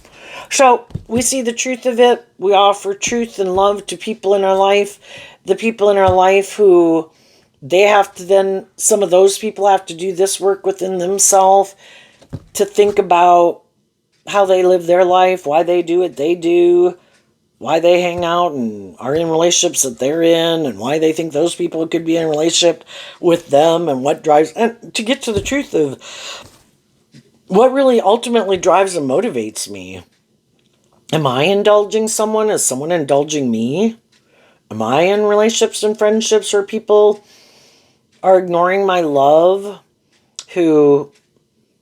So we see the truth of it. We offer truth and love to people in our life. The people in our life who they have to then, some of those people have to do this work within themselves to think about how they live their life, why they do what they do, why they hang out and are in relationships that they're in, and why they think those people could be in a relationship with them, and what drives, and to get to the truth of what really ultimately drives and motivates me. Am I indulging someone? Is someone indulging me? Am I in relationships and friendships where people are ignoring my love, who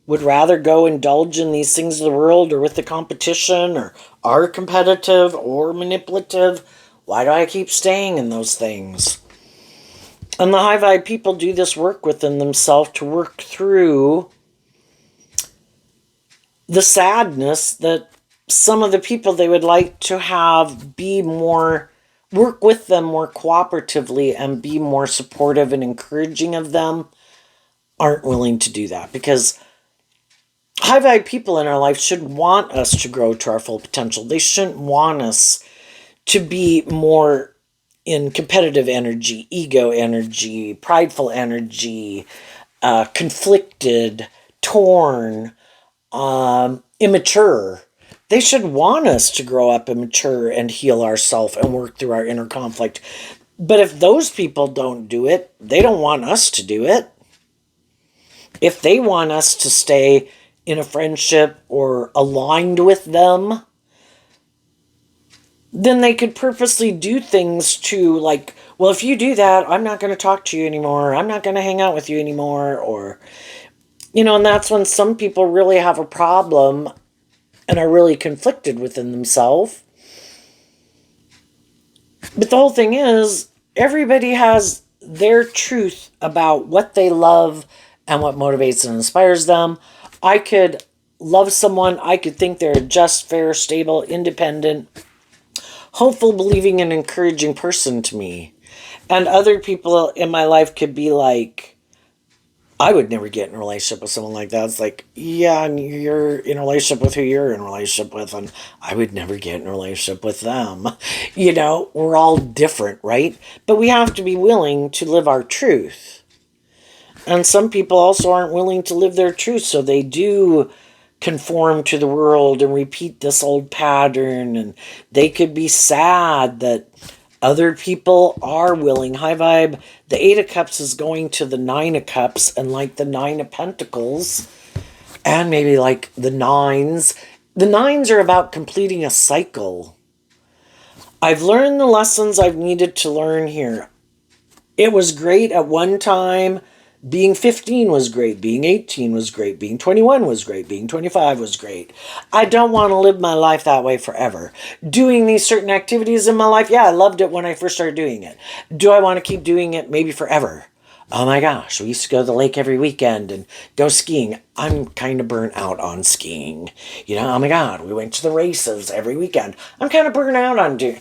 would rather go indulge in these things of the world, or with the competition, or are competitive or manipulative? Why do I keep staying in those things? And the high vibe people do this work within themselves to work through the sadness that some of the people they would like to have be more, work with them more cooperatively and be more supportive and encouraging of them, aren't willing to do that. Because high vibe people in our life should want us to grow to our full potential. They shouldn't want us to be more in competitive energy, ego energy, prideful energy, conflicted, torn, immature. They should want us to grow up and mature and heal ourselves and work through our inner conflict. But if those people don't do it, they don't want us to do it. If they want us to stay in a friendship or aligned with them, then they could purposely do things to, like, well, if you do that, I'm not going to talk to you anymore. I'm not going to hang out with you anymore. Or, and that's when some people really have a problem and are really conflicted within themselves. But the whole thing is, everybody has their truth about what they love and what motivates and inspires them. I could love someone, I could think they're a just, fair, stable, independent, hopeful, believing, and encouraging person to me. And other people in my life could be like, I would never get in a relationship with someone like that. It's like, yeah, and you're in a relationship with who you're in a relationship with, and I would never get in a relationship with them. We're all different, right? But we have to be willing to live our truth. And some people also aren't willing to live their truth, so they do conform to the world and repeat this old pattern, and they could be sad that other people are willing. High vibe, the 8 of Cups is going to the 9 of Cups, and like the 9 of Pentacles, and maybe like the 9s. The 9s are about completing a cycle. I've learned the lessons I've needed to learn here. It was great at one time. Being 15 was great. Being 18 was great. Being 21 was great. Being 25 was great. I don't want to live my life that way forever. Doing these certain activities in my life, yeah, I loved it when I first started doing it. Do I want to keep doing it maybe forever? Oh my gosh, we used to go to the lake every weekend and go skiing. I'm kind of burnt out on skiing. Oh my God, we went to the races every weekend. I'm kind of burnt out on doing,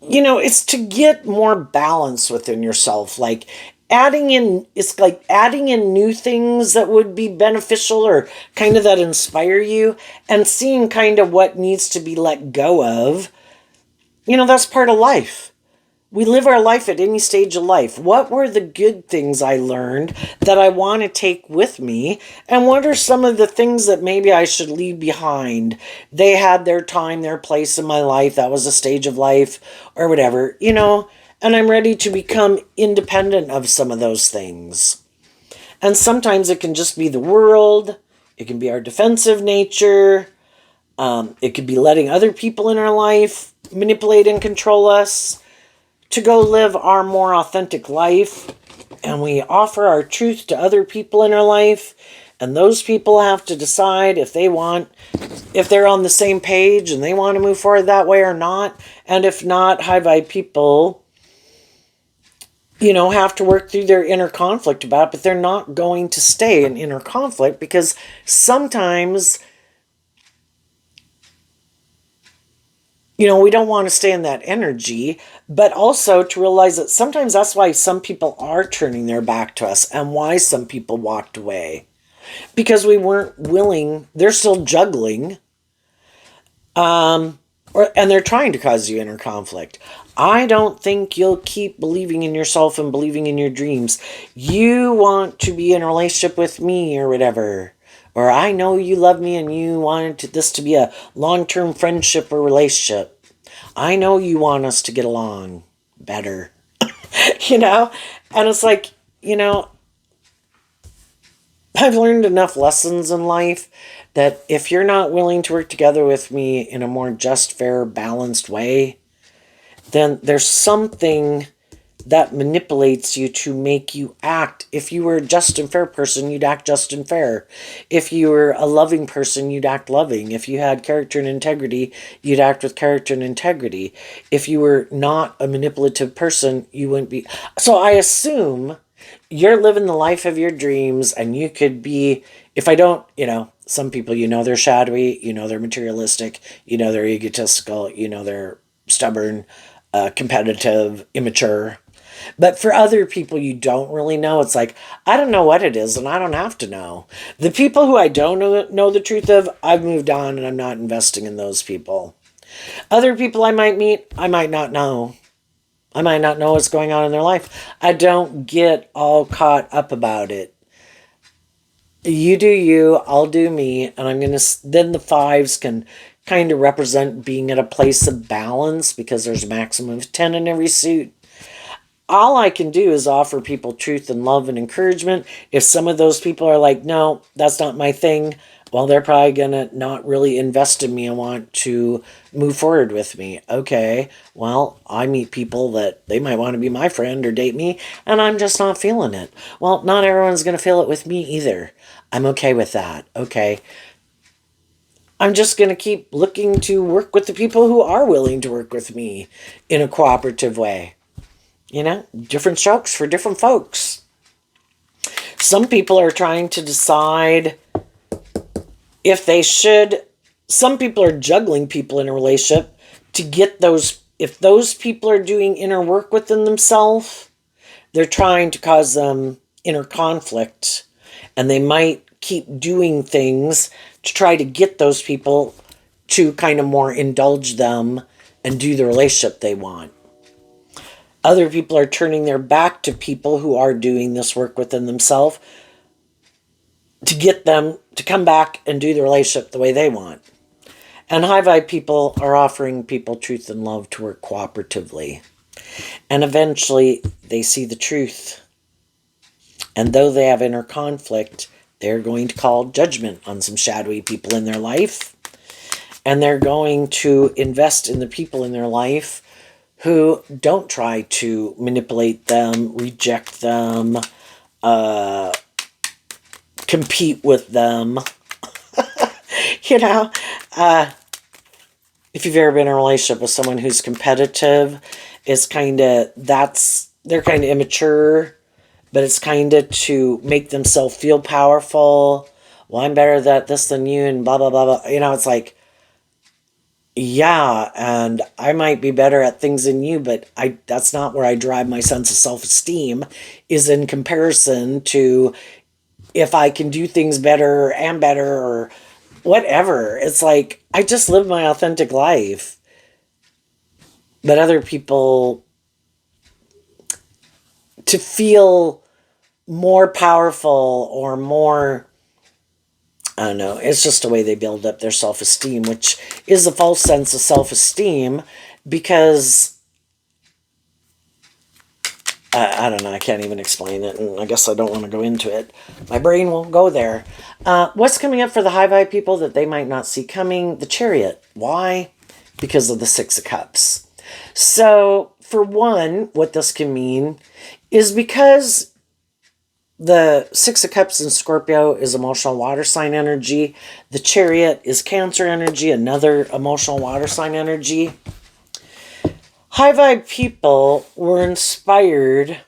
it's to get more balance within yourself. Like, it's like adding in new things that would be beneficial or kind of that inspire you, and seeing kind of what needs to be let go of. That's part of life. We live our life at any stage of life. What were the good things I learned that I want to take with me? And what are some of the things that maybe I should leave behind? They had their time, their place in my life. That was a stage of life or whatever, and I'm ready to become independent of some of those things. And sometimes it can just be the world. It can be our defensive nature. It could be letting other people in our life manipulate and control us to go live our more authentic life. And we offer our truth to other people in our life. And those people have to decide if they're on the same page and they want to move forward that way or not. And if not, high vibe people, have to work through their inner conflict about it, but they're not going to stay in inner conflict because sometimes, we don't want to stay in that energy, but also to realize that sometimes that's why some people are turning their back to us and why some people walked away. Because we weren't willing, they're still juggling, and they're trying to cause you inner conflict. I don't think you'll keep believing in yourself and believing in your dreams. You want to be in a relationship with me or whatever. Or I know you love me and you wanted this to be a long-term friendship or relationship. I know you want us to get along better. And it's like, I've learned enough lessons in life that if you're not willing to work together with me in a more just, fair, balanced way, then there's something that manipulates you to make you act. If you were a just and fair person, you'd act just and fair. If you were a loving person, you'd act loving. If you had character and integrity, you'd act with character and integrity. If you were not a manipulative person, you wouldn't be. So I assume you're living the life of your dreams, and you could be, if I don't, some people, they're shadowy, they're materialistic, they're egotistical, they're stubborn, competitive, immature. But for other people you don't really know, it's like, I don't know what it is, and I don't have to know. The people who I don't know the truth of, I've moved on, and I'm not investing in those people. Other people I might meet, I might not know. I might not know what's going on in their life. I don't get all caught up about it. You do you, I'll do me, and then the fives can kind of represent being at a place of balance because there's a maximum of 10 in every suit. All I can do is offer people truth and love and encouragement. If some of those people are like, no, that's not my thing, well, they're probably going to not really invest in me and want to move forward with me. Okay, well, I meet people that they might want to be my friend or date me, and I'm just not feeling it. Well, not everyone's going to feel it with me either. I'm okay with that. Okay. I'm just going to keep looking to work with the people who are willing to work with me in a cooperative way. Different strokes for different folks. Some people are trying to decide if they should. Some people are juggling people in a relationship to get those. If those people are doing inner work within themselves, they're trying to cause them inner conflict, and they might keep doing things to try to get those people to kind of more indulge them and do the relationship they want. Other people are turning their back to people who are doing this work within themselves to get them to come back and do the relationship the way they want. And high vibe people are offering people truth and love to work cooperatively. And eventually they see the truth. And though they have inner conflict, they're going to call judgment on some shadowy people in their life. And they're going to invest in the people in their life who don't try to manipulate them, reject them, compete with them. If you've ever been in a relationship with someone who's competitive, they're kind of immature, but it's kind of to make themselves feel powerful. Well, I'm better at this than you, and blah, blah, blah, blah. It's like, Yeah, and I might be better at things than you, but that's not where I drive my sense of self-esteem, is in comparison to if I can do things better and better or whatever. It's like I just live my authentic life. But other people, to feel more powerful or more, I don't know, it's just a way they build up their self-esteem, which is a false sense of self-esteem because I don't know, I can't even explain it, and I guess I don't want to go into it. My brain won't go there. What's coming up for the high vibe people that they might not see coming? The Chariot. Why? Because of the Six of Cups. So, for one, what this can mean is because the Six of Cups in Scorpio is emotional water sign energy. The Chariot is Cancer energy, another emotional water sign energy. High vibe people were inspired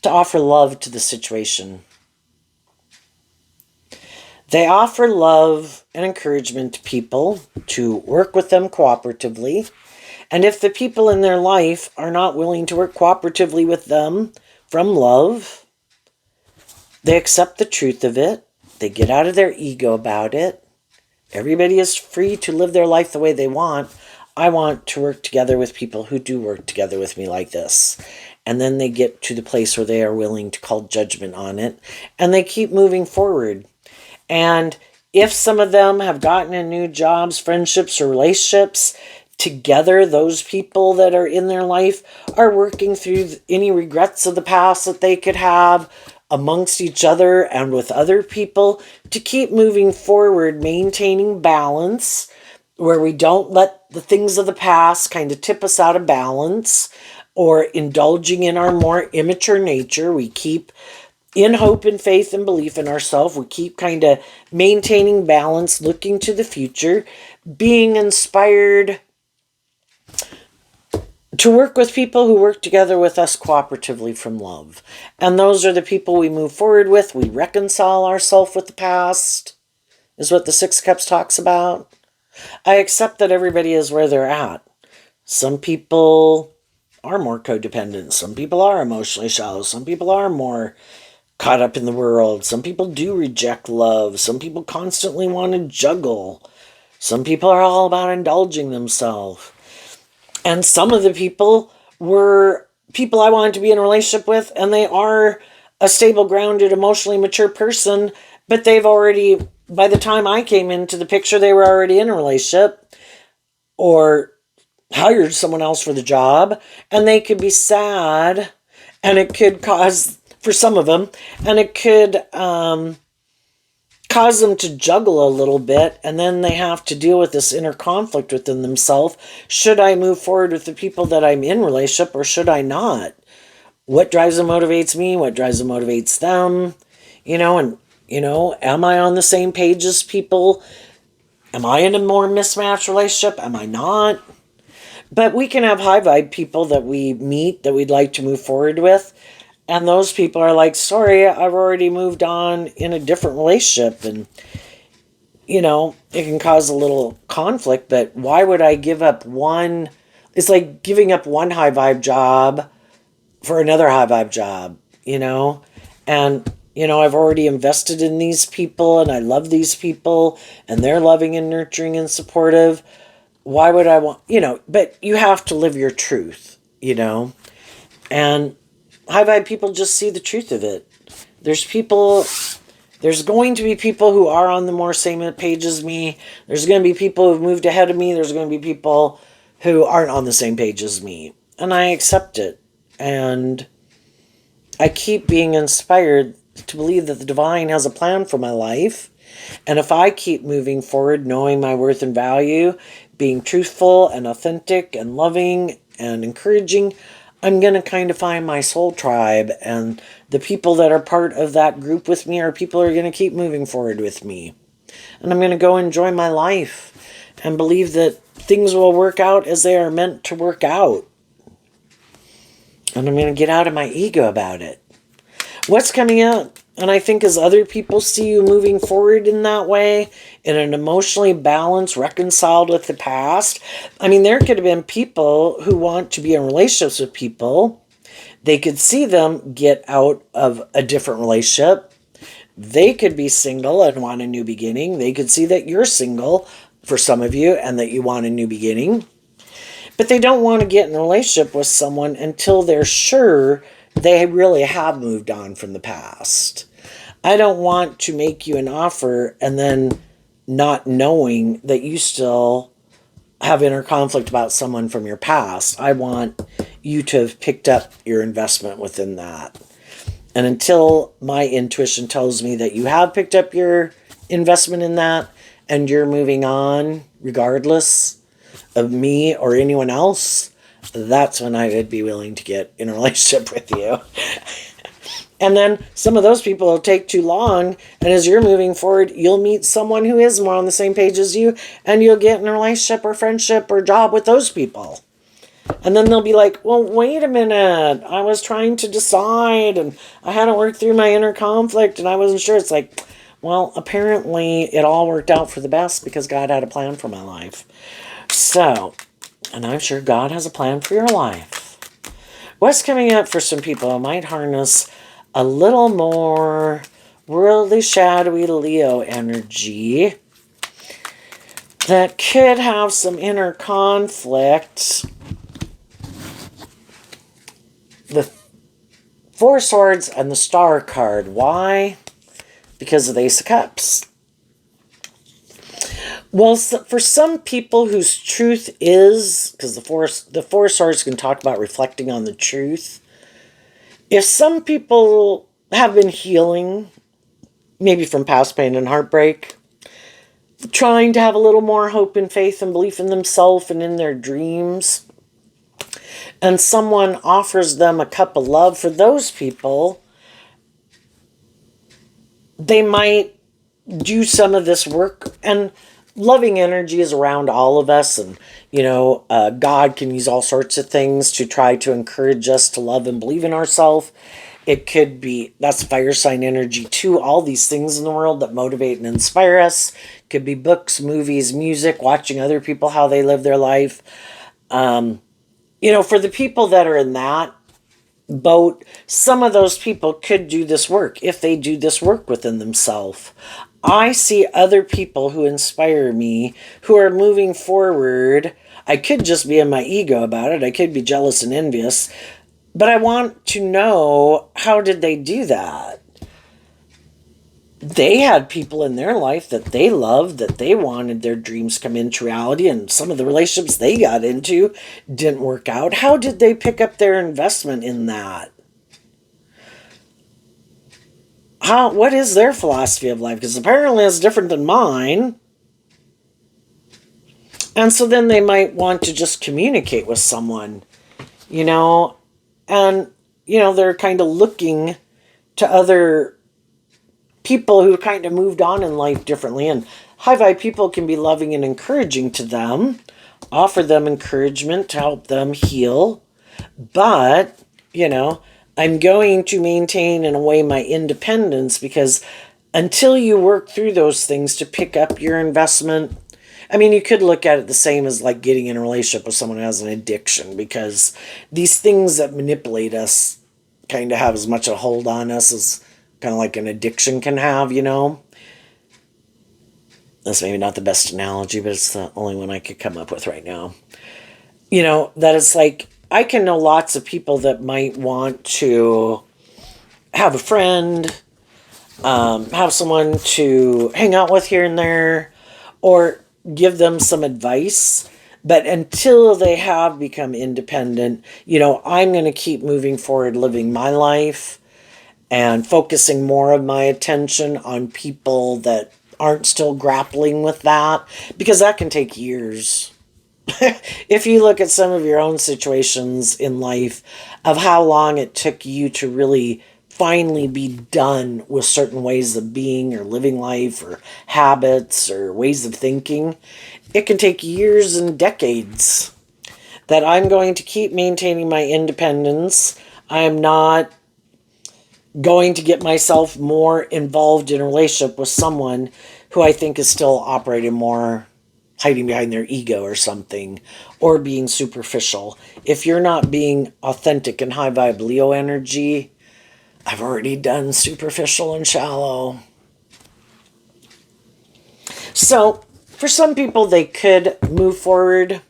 to offer love to the situation. They offer love and encouragement to people to work with them cooperatively. And if the people in their life are not willing to work cooperatively with them from love, they accept the truth of it. They get out of their ego about it. Everybody is free to live their life the way they want. I want to work together with people who do work together with me like this. And then they get to the place where they are willing to call judgment on it. And they keep moving forward. And if some of them have gotten in new jobs, friendships, or relationships, together, those people that are in their life are working through any regrets of the past that they could have amongst each other and with other people to keep moving forward, maintaining balance, where we don't let the things of the past kind of tip us out of balance or indulging in our more immature nature. We keep in hope and faith and belief in ourselves. We keep kind of maintaining balance, looking to the future, being inspired to work with people who work together with us cooperatively from love. And those are the people we move forward with. We reconcile ourselves with the past, is what the Six of Cups talks about. I accept that everybody is where they're at. Some people are more codependent. Some people are emotionally shallow. Some people are more caught up in the world. Some people do reject love. Some people constantly want to juggle. Some people are all about indulging themselves. And some of the people were people I wanted to be in a relationship with, and they are a stable, grounded, emotionally mature person, but they've already, by the time I came into the picture, they were already in a relationship or hired someone else for the job, and they could be sad, and it could cause, for some of them, and it could cause them to juggle a little bit, and then they have to deal with this inner conflict within themselves. Should I move forward with the people that I'm in relationship, or should I not? What drives and motivates me? What drives and motivates them? Am I on the same page as people? Am I in a more mismatched relationship? Am I not? But we can have high vibe people that we meet that we'd like to move forward with. And those people are like, sorry, I've already moved on in a different relationship. And, it can cause a little conflict, but why would I give up one? It's like giving up one high vibe job for another high vibe job, And, I've already invested in these people and I love these people and they're loving and nurturing and supportive. Why would I want, but you have to live your truth, and high vibe people just see the truth of it. There's going to be people who are on the more same page as me. There's going to be people who've moved ahead of me. There's going to be people who aren't on the same page as me. And I accept it. And I keep being inspired to believe that the divine has a plan for my life. And if I keep moving forward, knowing my worth and value, being truthful and authentic and loving and encouraging, I'm going to kind of find my soul tribe, and the people that are part of that group with me are people who are going to keep moving forward with me. And I'm going to go enjoy my life and believe that things will work out as they are meant to work out. And I'm going to get out of my ego about it. What's coming up And I think as other people see you moving forward in that way, in an emotionally balanced, reconciled with the past, I mean, there could have been people who want to be in relationships with people. They could see them get out of a different relationship. They could be single and want a new beginning. They could see that you're single for some of you and that you want a new beginning. But they don't want to get in a relationship with someone until they're sure they really have moved on from the past. I don't want to make you an offer and then not knowing that you still have inner conflict about someone from your past. I want you to have picked up your investment within that. And until my intuition tells me that you have picked up your investment in that and you're moving on regardless of me or anyone else, that's when I would be willing to get in a relationship with you. And then some of those people will take too long, and as you're moving forward, you'll meet someone who is more on the same page as you, and you'll get in a relationship or friendship or job with those people. And then they'll be like, well, wait a minute, I was trying to decide, and I hadn't worked through my inner conflict, and I wasn't sure. It's like, well, apparently it all worked out for the best because God had a plan for my life. So, and I'm sure God has a plan for your life. What's coming up for some people might harness a little more worldly, shadowy Leo energy that could have some inner conflict. The Four Swords and the Star card. Why? Because of the Ace of Cups. Well, for some people whose truth is, because the four swords can talk about reflecting on the truth. If some people have been healing, maybe from past pain and heartbreak, trying to have a little more hope and faith and belief in themselves and in their dreams, and someone offers them a cup of love, for those people, they might do some of this work. And loving energy is around all of us, and God can use all sorts of things to try to encourage us to love and believe in ourselves. It could be, that's fire sign energy too, all these things in the world that motivate and inspire us. Could be books, movies, music, watching other people, how they live their life. For the people that are in that boat, some of those people could do this work if they do this work within themselves. I see other people who inspire me, who are moving forward. I could just be in my ego about it. I could be jealous and envious. But I want to know, how did they do that? They had people in their life that they loved, that they wanted their dreams come into reality, and some of the relationships they got into didn't work out. How did they pick up their investment in that? What is their philosophy of life? Because apparently it's different than mine. And so then they might want to just communicate with someone, and, they're kind of looking to other people who kind of moved on in life differently. And high vibe people can be loving and encouraging to them, offer them encouragement to help them heal. But, I'm going to maintain in a way my independence, because until you work through those things to pick up your investment, I mean, you could look at it the same as like getting in a relationship with someone who has an addiction, because these things that manipulate us kind of have as much a hold on us as kind of like an addiction can have, That's maybe not the best analogy, but it's the only one I could come up with right now. That it's like, I can know lots of people that might want to have a friend, have someone to hang out with here and there, or give them some advice. But until they have become independent, I'm going to keep moving forward, living my life, and focusing more of my attention on people that aren't still grappling with that, because that can take years. If you look at some of your own situations in life, of how long it took you to really finally be done with certain ways of being or living life or habits or ways of thinking, it can take years and decades. That I'm going to keep maintaining my independence. I am not going to get myself more involved in a relationship with someone who I think is still operating more, hiding behind their ego or something, or being superficial. If you're not being authentic and high vibe Leo energy, I've already done superficial and shallow. So, for some people, they could move forward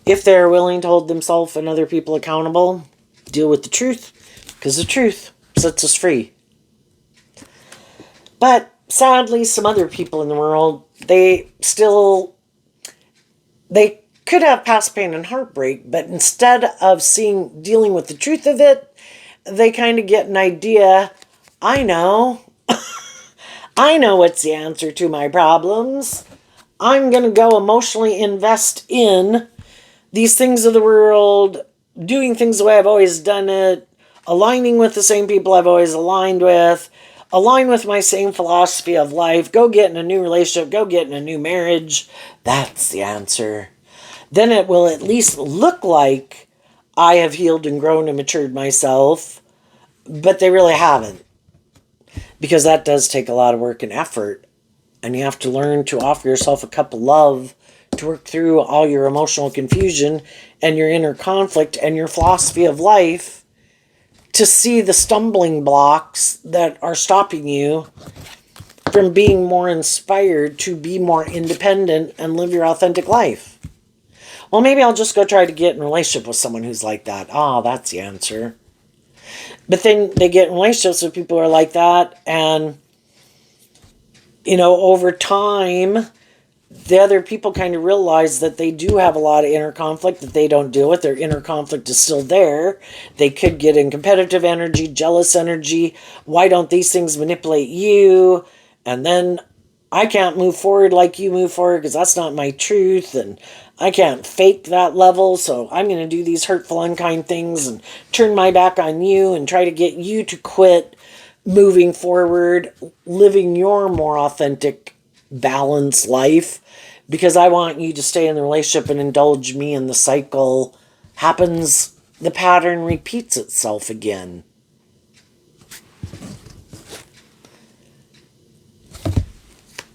if they're willing to hold themselves and other people accountable, deal with the truth, because the truth sets us free. But sadly, some other people in the world, they could have past pain and heartbreak, but instead of dealing with the truth of it, they kind of get an idea. I know what's the answer to my problems. I'm going to go emotionally invest in these things of the world, doing things the way I've always done it, aligning with the same people I've always aligned with, align with my same philosophy of life, go get in a new relationship, go get in a new marriage. That's the answer. Then it will at least look like I have healed and grown and matured myself, but they really haven't. Because that does take a lot of work and effort, and you have to learn to offer yourself a cup of love to work through all your emotional confusion and your inner conflict and your philosophy of life, to see the stumbling blocks that are stopping you from being more inspired to be more independent and live your authentic life. Well, maybe I'll just go try to get in a relationship with someone who's like that. That's the answer. But then they get in relationships with people who are like that, and over time, the other people kind of realize that they do have a lot of inner conflict that they don't deal with. Their inner conflict is still there. They could get in competitive energy, jealous energy. Why don't these things manipulate you? And then I can't move forward like you move forward because that's not my truth. And I can't fake that level. So I'm going to do these hurtful, unkind things and turn my back on you and try to get you to quit moving forward, living your more authentic, balanced life, because I want you to stay in the relationship and indulge me, and the cycle happens, the pattern repeats itself again.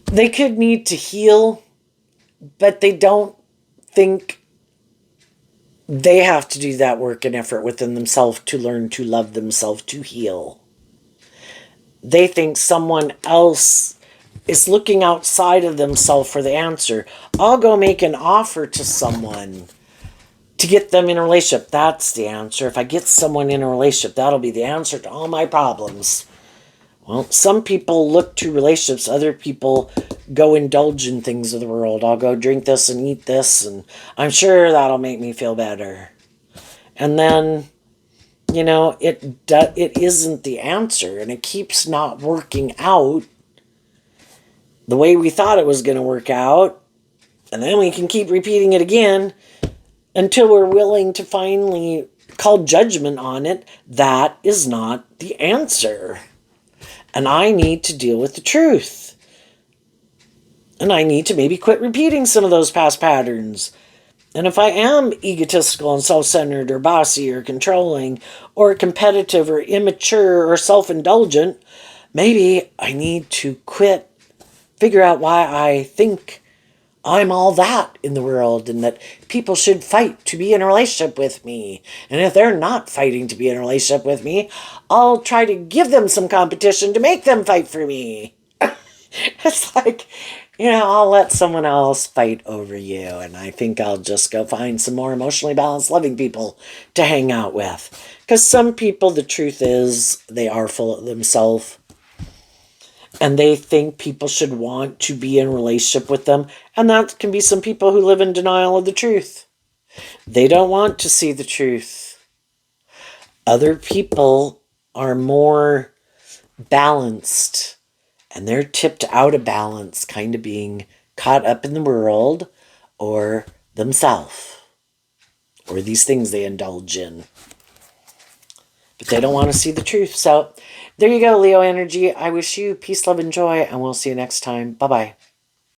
They could need to heal, but they don't think they have to do that work and effort within themselves to learn to love themselves, to heal. They think someone else is looking outside of themselves for the answer. I'll go make an offer to someone to get them in a relationship. That's the answer. If I get someone in a relationship, that'll be the answer to all my problems. Well, some people look to relationships. Other people go indulge in things of the world. I'll go drink this and eat this, and I'm sure that'll make me feel better. And then, it isn't the answer, and it keeps not working out the way we thought it was going to work out. And then we can keep repeating it again until we're willing to finally call judgment on it. That is not the answer. And I need to deal with the truth. And I need to maybe quit repeating some of those past patterns. And if I am egotistical and self-centered or bossy or controlling or competitive or immature or self-indulgent, maybe I need to quit, figure out why I think I'm all that in the world and that people should fight to be in a relationship with me. And if they're not fighting to be in a relationship with me, I'll try to give them some competition to make them fight for me. It's like, I'll let someone else fight over you, and I think I'll just go find some more emotionally balanced, loving people to hang out with. Because some people, the truth is, they are full of themselves, and they think people should want to be in a relationship with them, and that can be some people who live in denial of the truth. They don't want to see the truth. Other people are more balanced, and they're tipped out of balance, kind of being caught up in the world or themselves or these things they indulge in. But they don't want to see the truth. So there you go, Leo energy. I wish you peace, love, and joy, and we'll see you next time. Bye-bye.